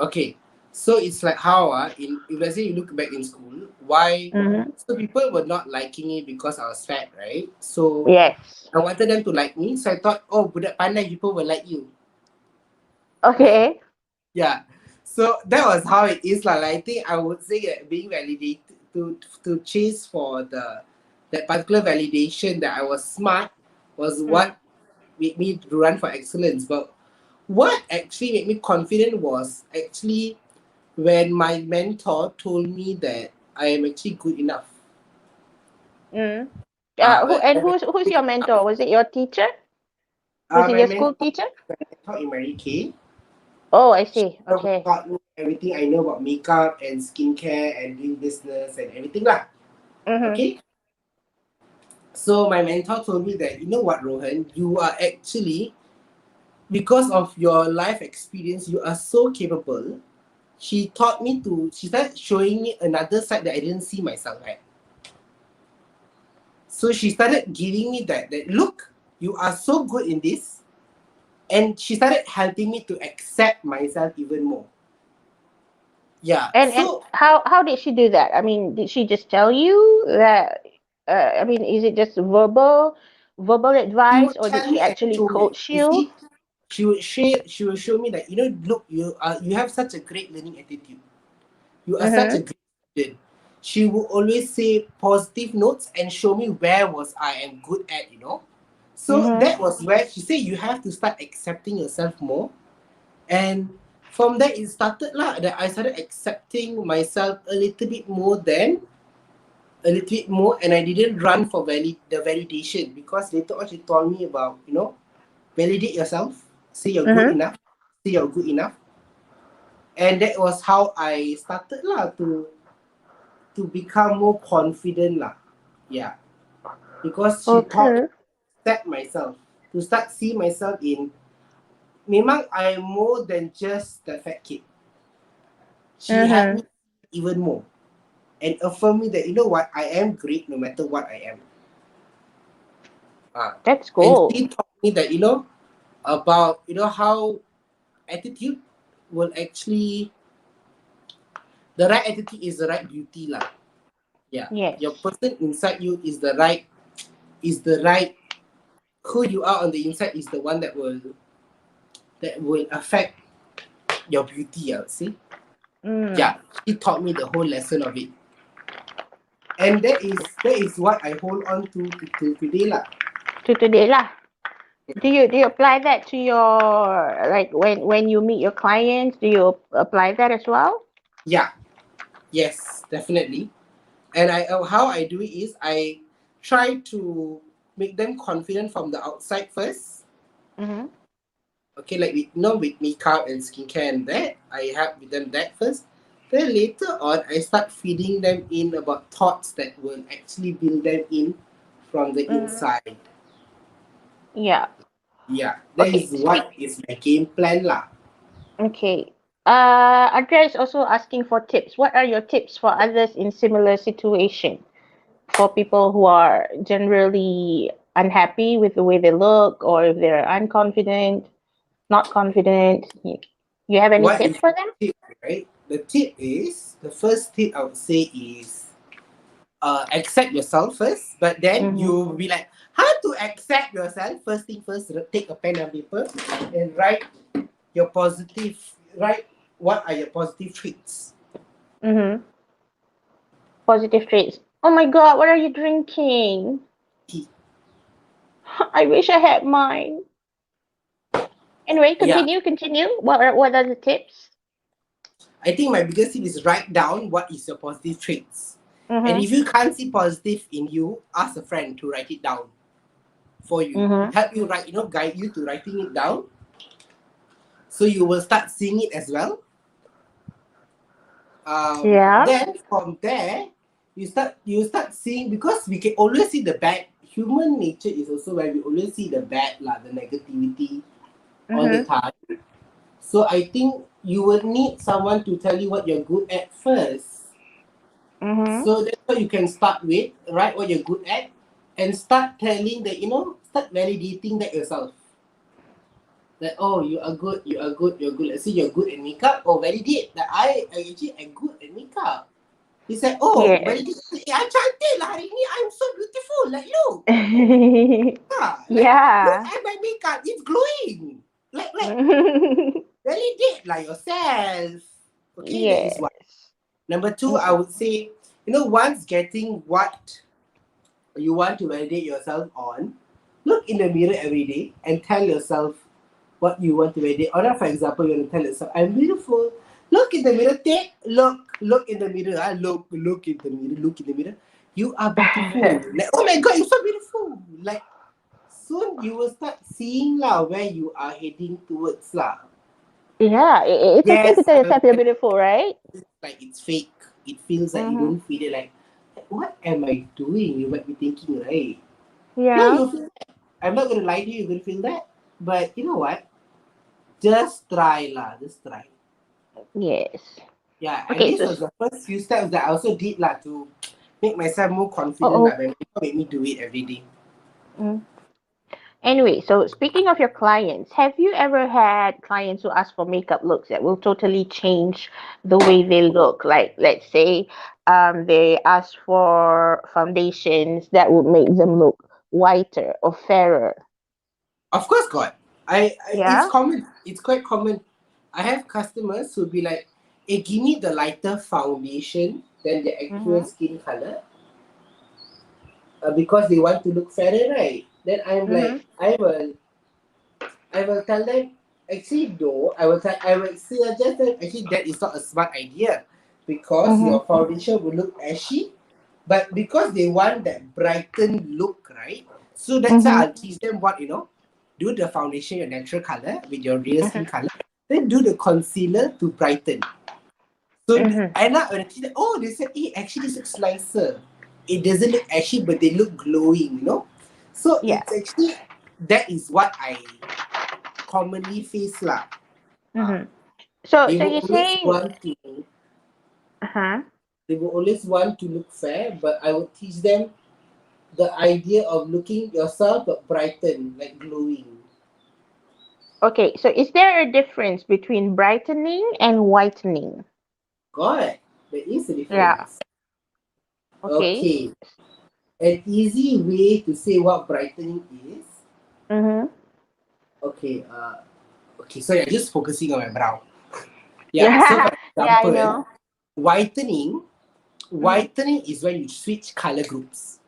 Okay, so it's like how in if let's say you look back in school, why Mm-hmm. so people were not liking me because I was fat, right? So Yes. I wanted them to like me, so I thought, oh, budak pandai people will like you. Okay. Yeah. So that was how it is like. I think I would say that being validated to chase for that particular validation that I was smart was Mm. what made me to run for excellence. But what actually made me confident was actually when my mentor told me that I am actually good enough. Mm. Like I'm Who's good your enough. mentor? Was it your teacher? Was it My your school mentor, teacher? my mentor in Mary Kay, Oh, I she see. Okay. taught me everything I know about makeup and skincare and doing business and everything lah. Mm-hmm. Okay. So my mentor told me that, you know what, Rohan, you are actually, because of your life experience, you are so capable. She started showing me another side that I didn't see myself at. So she started giving me that look, you are so good in this. And she started helping me to accept myself even more. Yeah. And So how did she do that? I mean, did she just tell you that? I mean, is it just verbal she advice, would or did tell she me and actually show me. coach You you? see, she will show me that, look, you have such a great learning attitude. You are such a Mm-hmm. great student. She will always say positive notes and show me where was I am good at. So Mm-hmm. that was where she said you have to start accepting yourself more. And from there it started lah that I started accepting myself a little bit more, and I didn't run for the validation, because later on she told me about, validate yourself, say you're good Mm-hmm. enough, say you're good enough. And that was how I started lah to become more confident lah. Yeah. Because she taught me Okay. to accept myself, to start see myself in, memang I am more than just the fat kid. She helped Mm-hmm. me even more and affirm me that, you know what, I am great no matter what I am. That's And cool. she taught me that, about, how attitude will actually, the right attitude is the right beauty lah. Yeah. Your Yes. person inside you is the right who you are on the inside is the one that will affect your beauty, I would say. Mm. Yeah. She taught me the whole lesson of it. And that is what I hold on to today lah. To today lah. Do you apply that to your, like, when you meet your clients? Do you apply that as well? Yeah. Yes, definitely. And how I do it is I try to make them confident from the outside first. Mm-hmm. Okay, like with makeup and skincare and that, I help with them that first. Then later on, I start feeding them in about thoughts that will actually build them in from the Mm-hmm. inside. Yeah. Yeah, that Okay. is what is my game plan lah. Okay. Andrea is also asking for tips. What are your tips for others in similar situation? For people who are generally unhappy with the way they look, or if they're unconfident, not confident. You have any What tips is for the them? tip, right? The first tip I would say is accept yourself first, but then Mm-hmm. you'll be like, how to accept yourself? First thing first, take a pen and paper and write what are your positive traits. Mm-hmm. Positive traits. Oh my God, what are you drinking? Tea. I wish I had mine. Anyway, Yeah, continue. What are the tips? I think my biggest tip is write down what is your positive traits. And Mm-hmm. if you can't see positive in you, ask a friend to write it down for you. Mm-hmm. Help you write, guide you to writing it down. So you will start seeing it as well. Yeah. Then from there, you start seeing, because we can always see the bad. Human nature is also where we always see the bad, the negativity all the Mm-hmm. time. So I think you will need someone to tell you what you're good at first. Mm-hmm. So that's what you can start with, right? What you're good at, and start telling that, start validating that yourself. That, oh, you are good, you are good, you're good. Let's say you're good at makeup. Oh, validate that I actually am good at makeup. He said, oh, Yes. validate. I'm cantik lah hari ni. I'm so beautiful. Like, look, look Yeah. at my makeup. It's glowing. Like validate like yourself. Okay, that is one. Yes. Number two, I Mm-mm. would say, once getting what you want to validate yourself on, look in the mirror every day and tell yourself what you want to validate. Or for example, you want to tell yourself, I'm beautiful. Look in the mirror, look in the mirror. Look in the mirror, look in the mirror. You are beautiful. Like, oh my god, you're so beautiful. Like, soon you will start seeing lah where you are heading towards lah. Yeah, it's okay to Yes, tell yourself you're beautiful, right? like it's fake. It feels like you Mm-hmm. don't feel it. Like, what am I doing? You might be thinking, right? Yeah, Yeah. you'll feel that. I'm not gonna lie to you. You're gonna feel that. But you know what? Just try lah. Just try. Yes. Yeah, and Okay, this so was the first few steps that I also did lah to make myself more confident oh, lah. When people make me do it every day. mm. Anyway, so speaking of your clients, have you ever had clients who ask for makeup looks that will totally change the way they look? Like, let's say, they ask for foundations that would make them look whiter or fairer. Of course, God. It's Yeah. common. It's quite common. I have customers who be like, "Hey, give me the lighter foundation than the actual Mm-hmm. skin color, because they want to look fairer, right?" Then I'm Mm-hmm. like, I will tell them, actually no, I will suggest them, actually that is not a smart idea, because Mm-hmm. your foundation will look ashy, but because they want that brightened look, right? So that's why Mm-hmm. I'll teach them what, do the foundation your natural color with your real skin Mm-hmm. color, then do the concealer to brighten. So Mm-hmm. end up when I teach them, oh, they said, hey, actually this looks nicer. It doesn't look ashy, but they look glowing. So Yeah. it's actually, that is what I commonly face lah. Uh, Mm-hmm. So, they so will you're always saying, want to uh-huh. they will always want to look fair, but I will teach them the idea of looking yourself but brighten, like glowing. Okay, so is there a difference between brightening and whitening? God, there is a Yeah. difference. Okay. Okay. An easy way to say what brightening is. Mm-hmm. Okay, okay, so you're just focusing on my brow. Yeah, so Yeah. for Yeah, I example, know. whitening, Mm-hmm. whitening is when you switch color groups.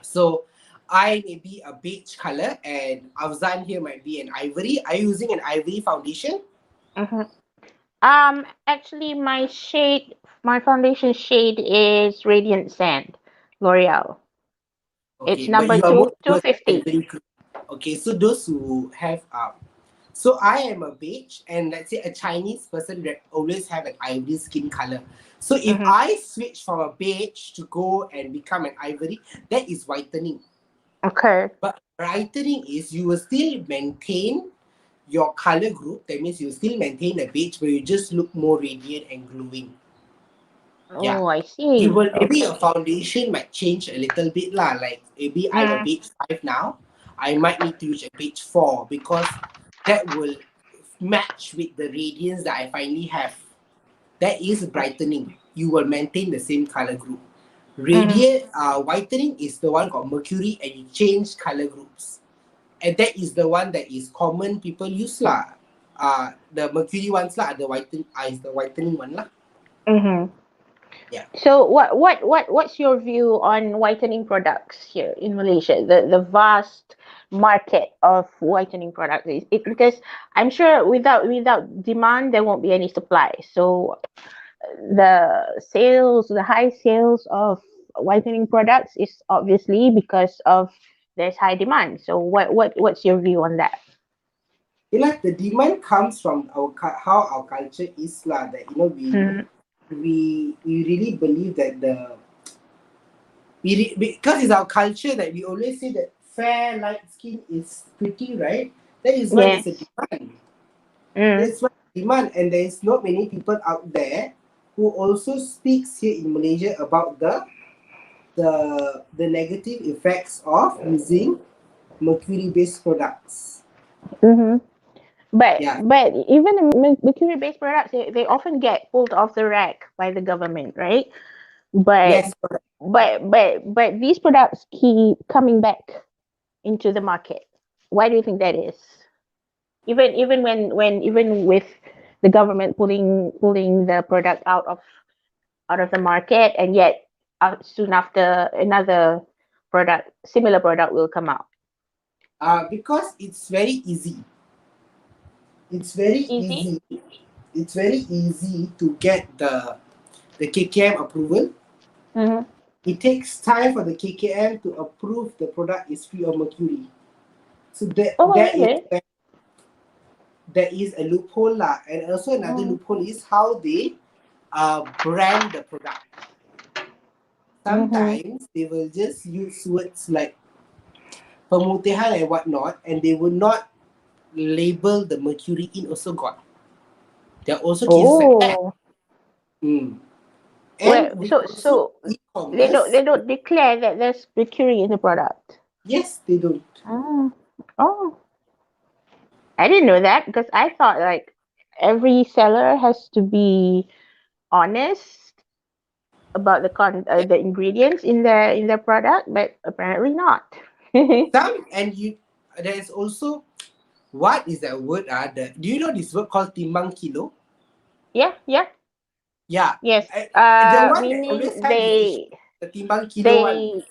So I may be a beige color and Avzan here might be an ivory. Are you using an ivory foundation? Mm-hmm. Actually, my foundation shade is Radiant Sand, L'Oreal. It's Okay, but number you are more two towards fifty. ivory. Okay, so those who have so I am a beige, and let's say a Chinese person that always have an ivory skin color. So if Mm-hmm. I switch from a beige to go and become an ivory, that is whitening. Okay. But brightening is you will still maintain your color group. That means you still maintain the beige, but you just look more radiant and glowing. Yeah. Oh, I It see. will, maybe your Okay. foundation might change a little bit lah. Like maybe I'm a Mm, beige 5 now. I might need to use a beige 4 because that will match with the radiance that I finally have. That is brightening. You will maintain the same color group. mm, Radiant whitening is the one called mercury, and you change color groups. And that is the one that is common people use lah. The mercury ones lah, is the whitening one lah. mm-hmm. Yeah. So what's your view on whitening products here in Malaysia? The vast market of whitening products is it because I'm sure without demand there won't be any supply. So the high sales of whitening products is obviously because of there's high demand. So what's your view on that? Like the demand comes from how our culture is lah. That Mm, we really believe that because it's our culture that we always say that fair light skin is pretty, right? That is why there's a yes. demand. Mm. That's what demand, and there is not many people out there who also speaks here in Malaysia about the negative effects of using mercury-based products. Mm-hmm. Yeah. But even the mercury-based products, they often get pulled off the rack by the government, right? But Yes. Correct. but these products keep coming back into the market. Why do you think that is? Even when even with the government pulling the product out of the market, and yet soon after another product, similar product will come out. Because it's very easy. It's very Easy. easy. It's very easy to get the KKM approval. Mm-hmm. It takes time for the KKM to approve the product is free of mercury. So that Oh, that is okay. there is a loophole lah. And also another Mm-hmm. loophole is how they brand the product. Mm-hmm. Sometimes they will just use words like pemutihan and whatnot, and they will not label the mercury in also got. There are also cases like that. Oh, Mm. well, And with also so e-commerce, they don't declare that there's mercury in the product. yes, they don't. Oh, oh, I didn't know that, because I thought like every seller has to be honest about Yeah. the ingredients in their product, but apparently not. Some and you there is also what is that word? Do you know this word called timbang kilo? Yeah, yeah, Yeah. yes. The one that always Meaning have this issue, the timbang kilo one.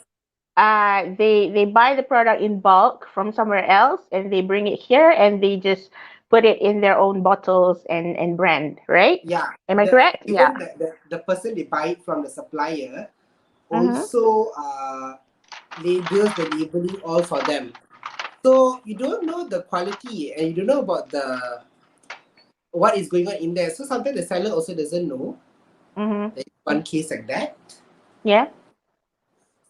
they they buy the product in bulk from somewhere else, and they bring it here, and they just put it in their own bottles and brand, right? Yeah. Am I correct? Yeah. Even the person they buy it from the supplier Mm-hmm. also labels the labeling all for them. So you don't know the quality and you don't know about the what is going on in there. So sometimes the seller also doesn't know. Mm-hmm. There is one case like that. Yeah.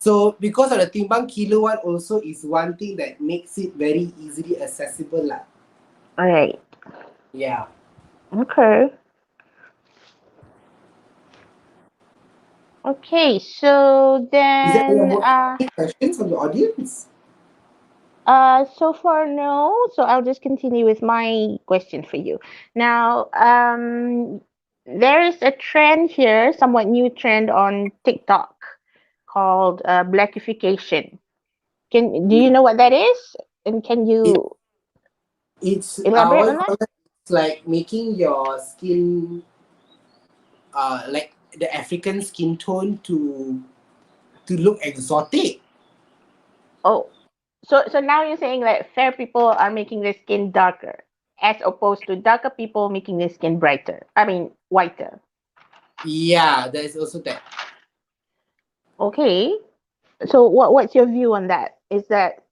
So because of the timbang kilo one also is one thing that makes it very easily accessible lah. All right. Yeah. Okay. Okay. So Is there then, any questions from the audience? so far no. So I'll just continue with my question for you. Now, there is a trend here, somewhat new trend on TikTok called Blackification. Can Do you know what that is? And can It, you it's elaborate what on you that? call it? It's like making your skin like the African skin tone to look exotic. Oh, so now you're saying that fair people are making their skin darker, as opposed to darker people making their skin brighter. I mean, whiter. Yeah, there is also that. Okay. So what's your view on that? Is that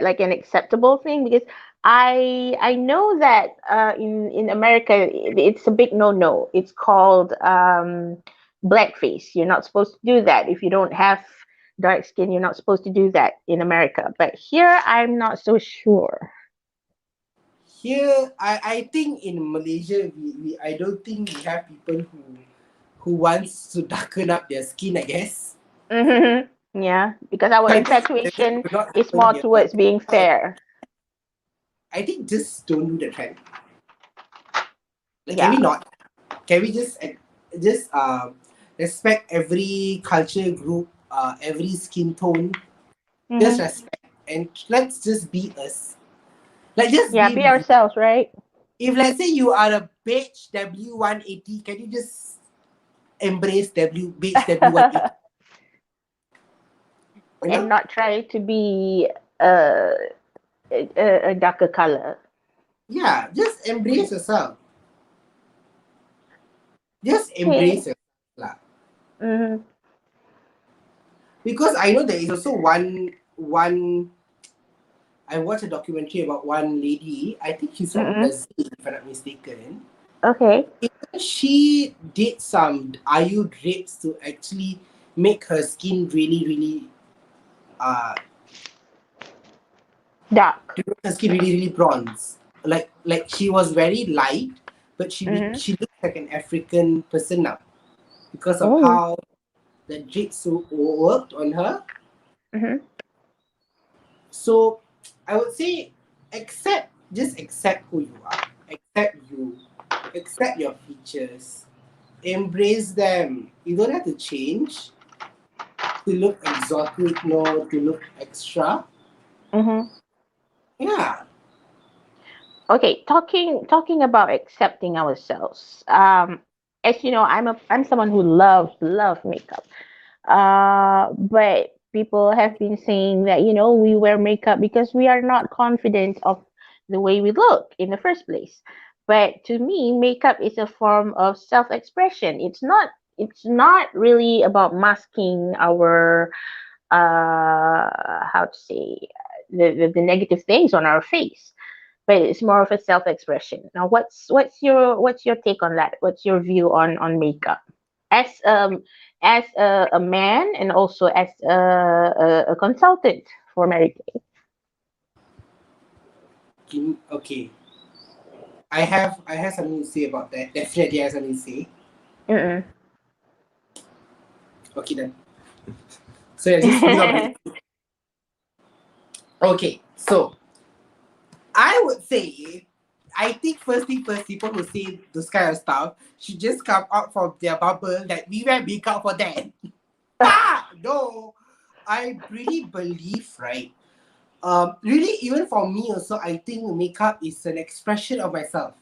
like an acceptable thing? Because I know that in America it's a big no. It's called blackface. You're not supposed to do that. If you don't have dark skin, you're not supposed to do that in America. But here I'm not so sure. Here, I think in Malaysia, we I don't think we have people who wants to darken up their skin, I guess. Yeah, because our I think that infatuation will not is happen more here. But towards being fair. I think just don't do the trend. Like, can Yeah. we not? Can we just respect every culture group, every skin tone, just Hmm. respect and let's just be us. Like just Yeah, be be you. ourselves, right? If let's say you are a beige W180, can you just embrace beige W180? You And know? not try to be uh, a darker color. Yeah, just embrace yourself. Just Okay. embrace yourself. Lah. Hmm. Because I know there is also one I watched a documentary about one lady, I think she's from Mm-mm. Brazil, if I'm not mistaken. Okay. She did some IU drips to actually make her skin really, really uh Dark. to make her skin really, really bronze. like she was very light, but Mm-hmm. she looks like an African person now because of Oh. how the jigsaw worked on her. Mm-hmm. So I would say accept who you are. Accept you. Accept your features. Embrace them. You don't have to change to look exotic, no, to look extra. Mm-hmm. Yeah. Okay, talking about accepting ourselves. As you know, I'm someone who love makeup. But people have been saying that, we wear makeup because we are not confident of the way we look in the first place. But to me, makeup is a form of self-expression. It's not really about masking our how to say the negative things on our face, but it's more of a self-expression. Now, what's your take on that? What's your view on makeup as a man and also as a consultant for Mary Kay? Okay. I have something to say about that. Definitely I have something to say. Mm-mm. Okay then. So yeah, just speaking on my okay. So I would say, I think first thing first, people who say this kind of stuff should just come out from their bubble that we wear makeup for that. No, I really believe, right? Really, even for me also, I think makeup is an expression of myself.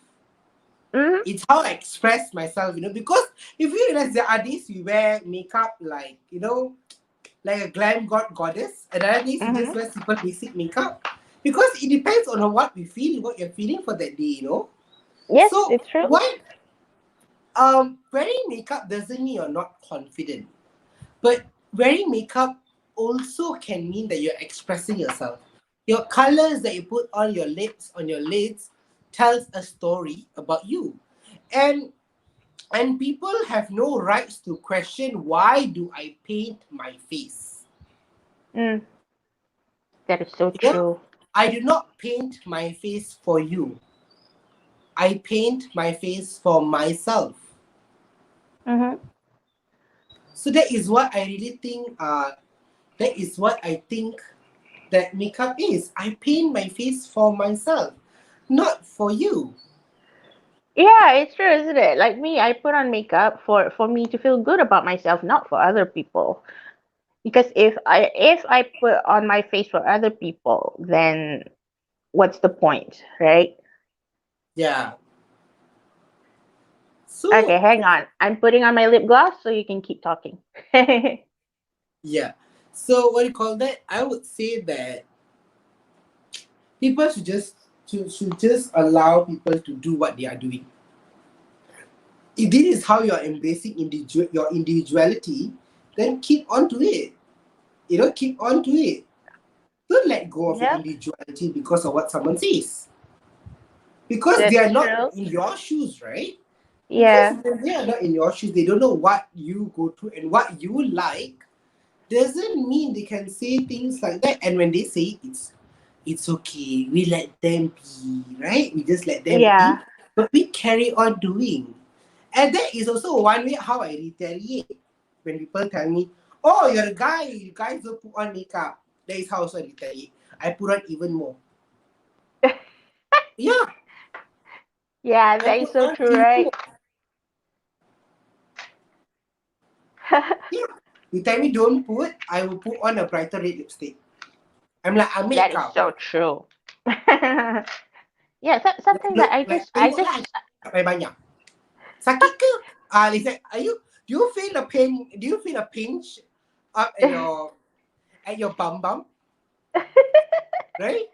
Mm-hmm. It's how I express myself, because if you realize there are days we wear makeup like, like a glam goddess, and other days you just Mm-hmm. wear super basic makeup. Because it depends on what we feel, what you're feeling for that day. Yes, So it's true. what wearing makeup doesn't mean you're not confident. But wearing makeup also can mean that you're expressing yourself. Your colors that you put on your lips, on your lids, tells a story about you. And and people have no rights to question, why do I paint my face? Mm, that is so You know, true. I do not paint my face for you. I paint my face for myself. Mm-hmm. So that is what I really think. That is what I think that makeup is. I paint my face for myself, not for you. Yeah, it's true, isn't it? Like me, I put on makeup for me to feel good about myself, not for other people. Because if I put on my face for other people, then what's the point, right? Yeah. Okay, So hang on. I'm putting on my lip gloss so you can keep talking. yeah. So what do you call that? I would say that people should just allow people to do what they are doing. If this is how you're embracing your individuality, then keep on to it. Keep on to it. Don't let go of your Yep, individuality because of what someone says. Because they are that's not true. in your shoes, right? Because Yeah. when they are not in your shoes, they don't know what you go through and what you like. Doesn't mean they can say things like that. And when they say it's okay, we let them be, right? We just let them be, Yeah. but we carry on doing. And that is also one way how I retaliate when people tell me, "Oh, you're a guy. You guys don't put on makeup." That is how also I retaliate. I put on even more. Yeah, Yeah, I that is put so on true, even more. right? Yeah. You tell me don't put, I will put on a brighter red lipstick. I'm like, I That make is up. so true. Yeah, sometimes I Like, just I tengoklah just pakai banyak. Sakit ke? Listen, do you feel a pain? Do you feel a pinch up at your bum, right?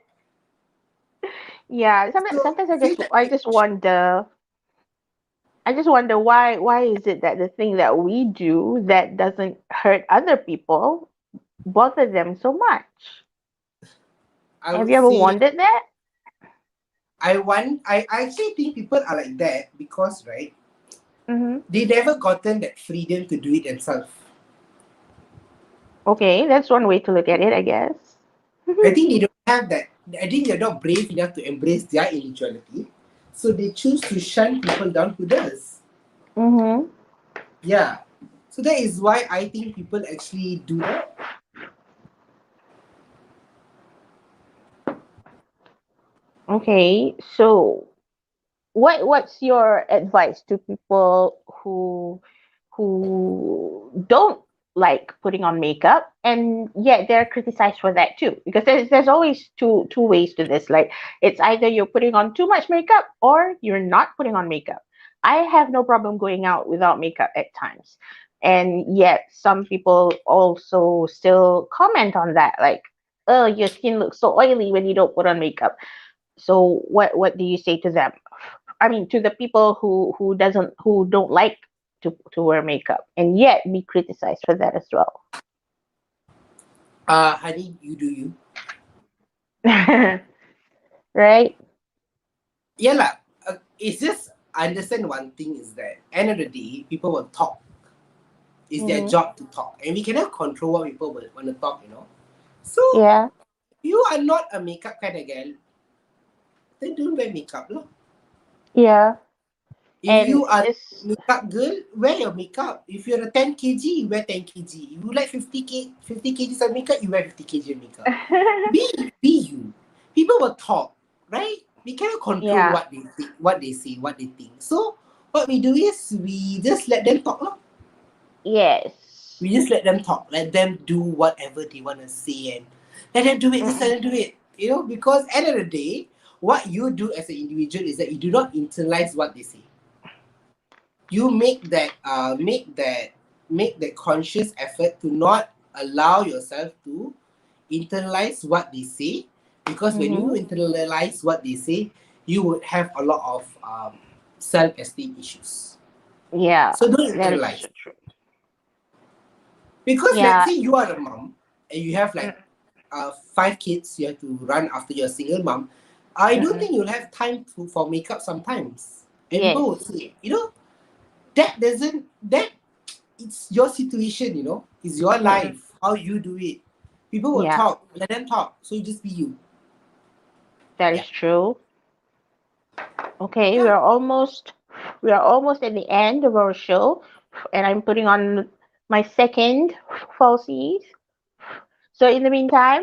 yeah, So sometimes feel that pinch. I just wonder why is it that the thing that we do that doesn't hurt other people bother them so much? I Have would you ever say wondered that? I actually think people are like that because right, Mm-hmm. they never gotten that freedom to do it themselves. Okay, that's one way to look at it, I guess. I think they don't have that. I think they're not brave enough to embrace their individuality. So they choose to shun people down who does. Mm-hmm. Yeah. So that is why I think people actually do that. Okay, so what's your advice to people who don't like putting on makeup and yet they're criticized for that too? Because there's always two ways to this. Like it's either you're putting on too much makeup or you're not putting on makeup. I have no problem going out without makeup at times. And yet some people also still comment on that, like, oh, your skin looks so oily when you don't put on makeup. So what do you say to them? I mean, to the people who don't like to wear makeup and yet be criticized for that as well. Honey, you do you. Right? Yeah lah. It's just understand one thing is that end of the day, people will talk. It's their Hmm. job to talk, and we cannot control what people will want to talk. So Yeah. you are not a makeup kind of girl, then don't wear makeup lah. Yeah. If And you are this. makeup girl, wear your makeup. If you're a 10 kg, you wear 10 kg. If you like 50 kgs of makeup, you wear 50 kg of makeup. Be you. People will talk, right? We cannot control Yeah. what they think, what they say, what they think. So what we do is we just let them talk lah. Yes. We just let them talk, let them do whatever they want to say, and let them do it. Just let Mm-mm. them do it. Because end of the day, what you do as an individual is that you do not internalize what they say. You make that conscious effort to not allow yourself to internalize what they say, because when you Mm-hmm. internalize what they say, you would have a lot of self-esteem issues. Yeah. So don't That is internalize, so true. because let's Yeah. say you are a mom and you have like five kids, you have to run after your single mom. I don't Mm-mm. think you'll have time for makeup sometimes, and people would Yes. say, that doesn't that it's your situation, it's your Mm-mm. life, how you do it. People will Yeah. talk, let them talk. So you just be you. That Yeah. is true. Okay, Yeah. we are almost at the end of our show, and I'm putting on my second falsies. So in the meantime,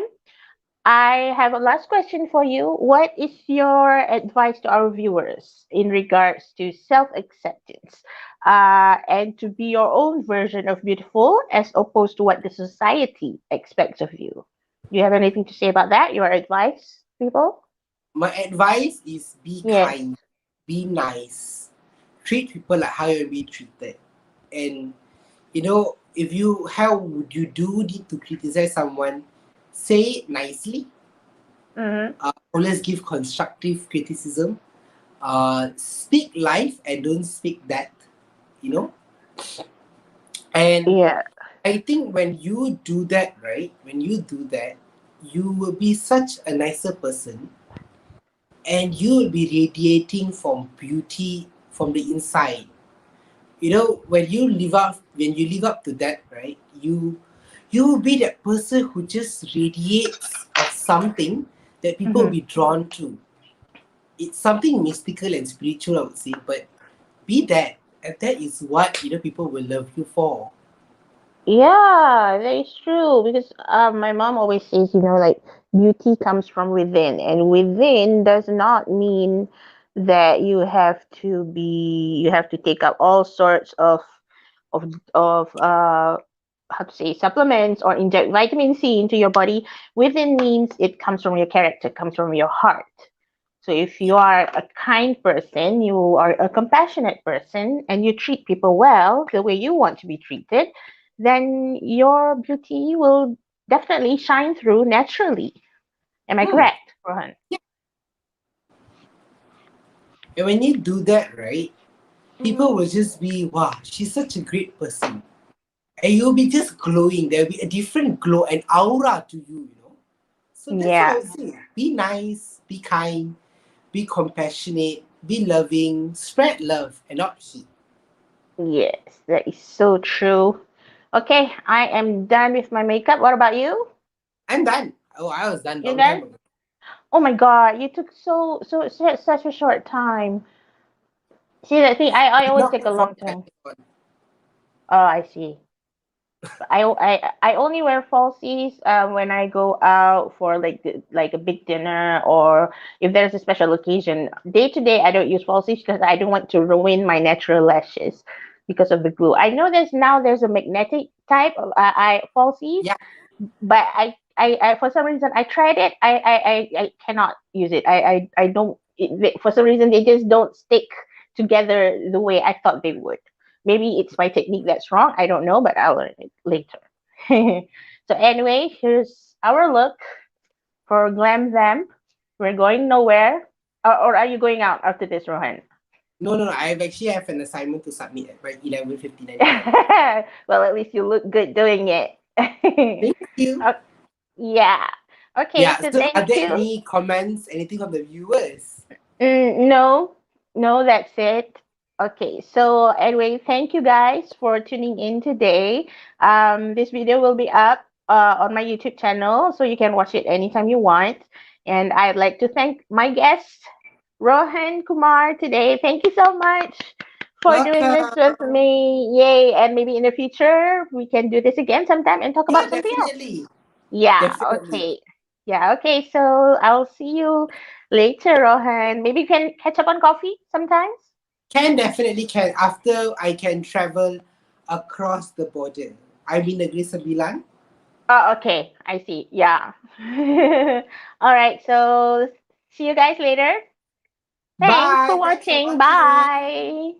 I have a last question for you. What is your advice to our viewers in regards to self-acceptance, and to be your own version of beautiful as opposed to what the society expects of you? Do you have anything to say about that? Your advice, people? My advice is be Yes. kind, be nice, treat people like how you be treated. And if you how would you do need to criticize someone, say it nicely. Mm-hmm. Always give constructive criticism. Speak life and don't speak death. You know, and Yeah. I think when you do that, right? When you do that, you will be such a nicer person, and you will be radiating from beauty from the inside. When you live up to that, right? You will be that person who just radiates of something that people will Mm-hmm. be drawn to. It's something mystical and spiritual, I would say, but be that, and that is what people will love you for. Yeah, that is true. Because my mom always says, like beauty comes from within, and within does not mean that you have to take up all sorts of of how to say supplements or inject vitamin C into your body. Within means it comes from your character, comes from your heart. So if you are a kind person, you are a compassionate person, and you treat people well the way you want to be treated, then your beauty will definitely shine through naturally. Am I Hmm. correct, Rohan? And when you do that, right, Mm-hmm. people will just be, wow, she's such a great person. And you'll be just glowing. There'll be a different glow and aura to you. So that's what I Yeah. would say. Be nice, be kind, be compassionate, be loving, spread love and not hate. Yes, that is so true. Okay, I am done with my makeup. What about you? I'm done. Oh, I was done You long time done? ago. Oh my God, you took such a short time. See that thing? I Did always not take a put long contact time. on. Oh, I see. I only wear falsies when I go out for like a big dinner or if there's a special occasion. Day to day, I don't use falsies because I don't want to ruin my natural lashes because of the glue. I know there's a magnetic type of I falsies, Yeah, but I for some reason I tried it. I cannot use it. I don't for some reason they just don't stick together the way I thought they would. Maybe it's my technique that's wrong. I don't know, but I'll learn it later. So anyway, here's our look for Glam Vamp. We're going nowhere. Or are you going out after this, Rohan? no. I actually have an assignment to submit at by 11:59 p.m. Well, at least you look good doing it. Thank you. Uh, yeah. Okay, Yeah. so So, are thank there you. any comments? Anything from the viewers? No, no, that's it. Okay, so anyway, thank you guys for tuning in today. This video will be up on my YouTube channel, so you can watch it anytime you want. And I'd like to thank my guest, Rohan Kumar, today. Thank you so much for doing this Welcome. with me. Yay! And maybe in the future we can do this again sometime and talk Yeah, about something else. definitely. Yeah, Definitely. okay. Yeah, okay. So I'll see you later, Rohan. Maybe we can catch up on coffee sometimes. Can definitely can. After I can travel across the border. I'm in Negeri Sembilan. Oh, okay. I see. Yeah. All right. So see you guys later. Thanks for Bye. Thanks for watching. watching. Bye.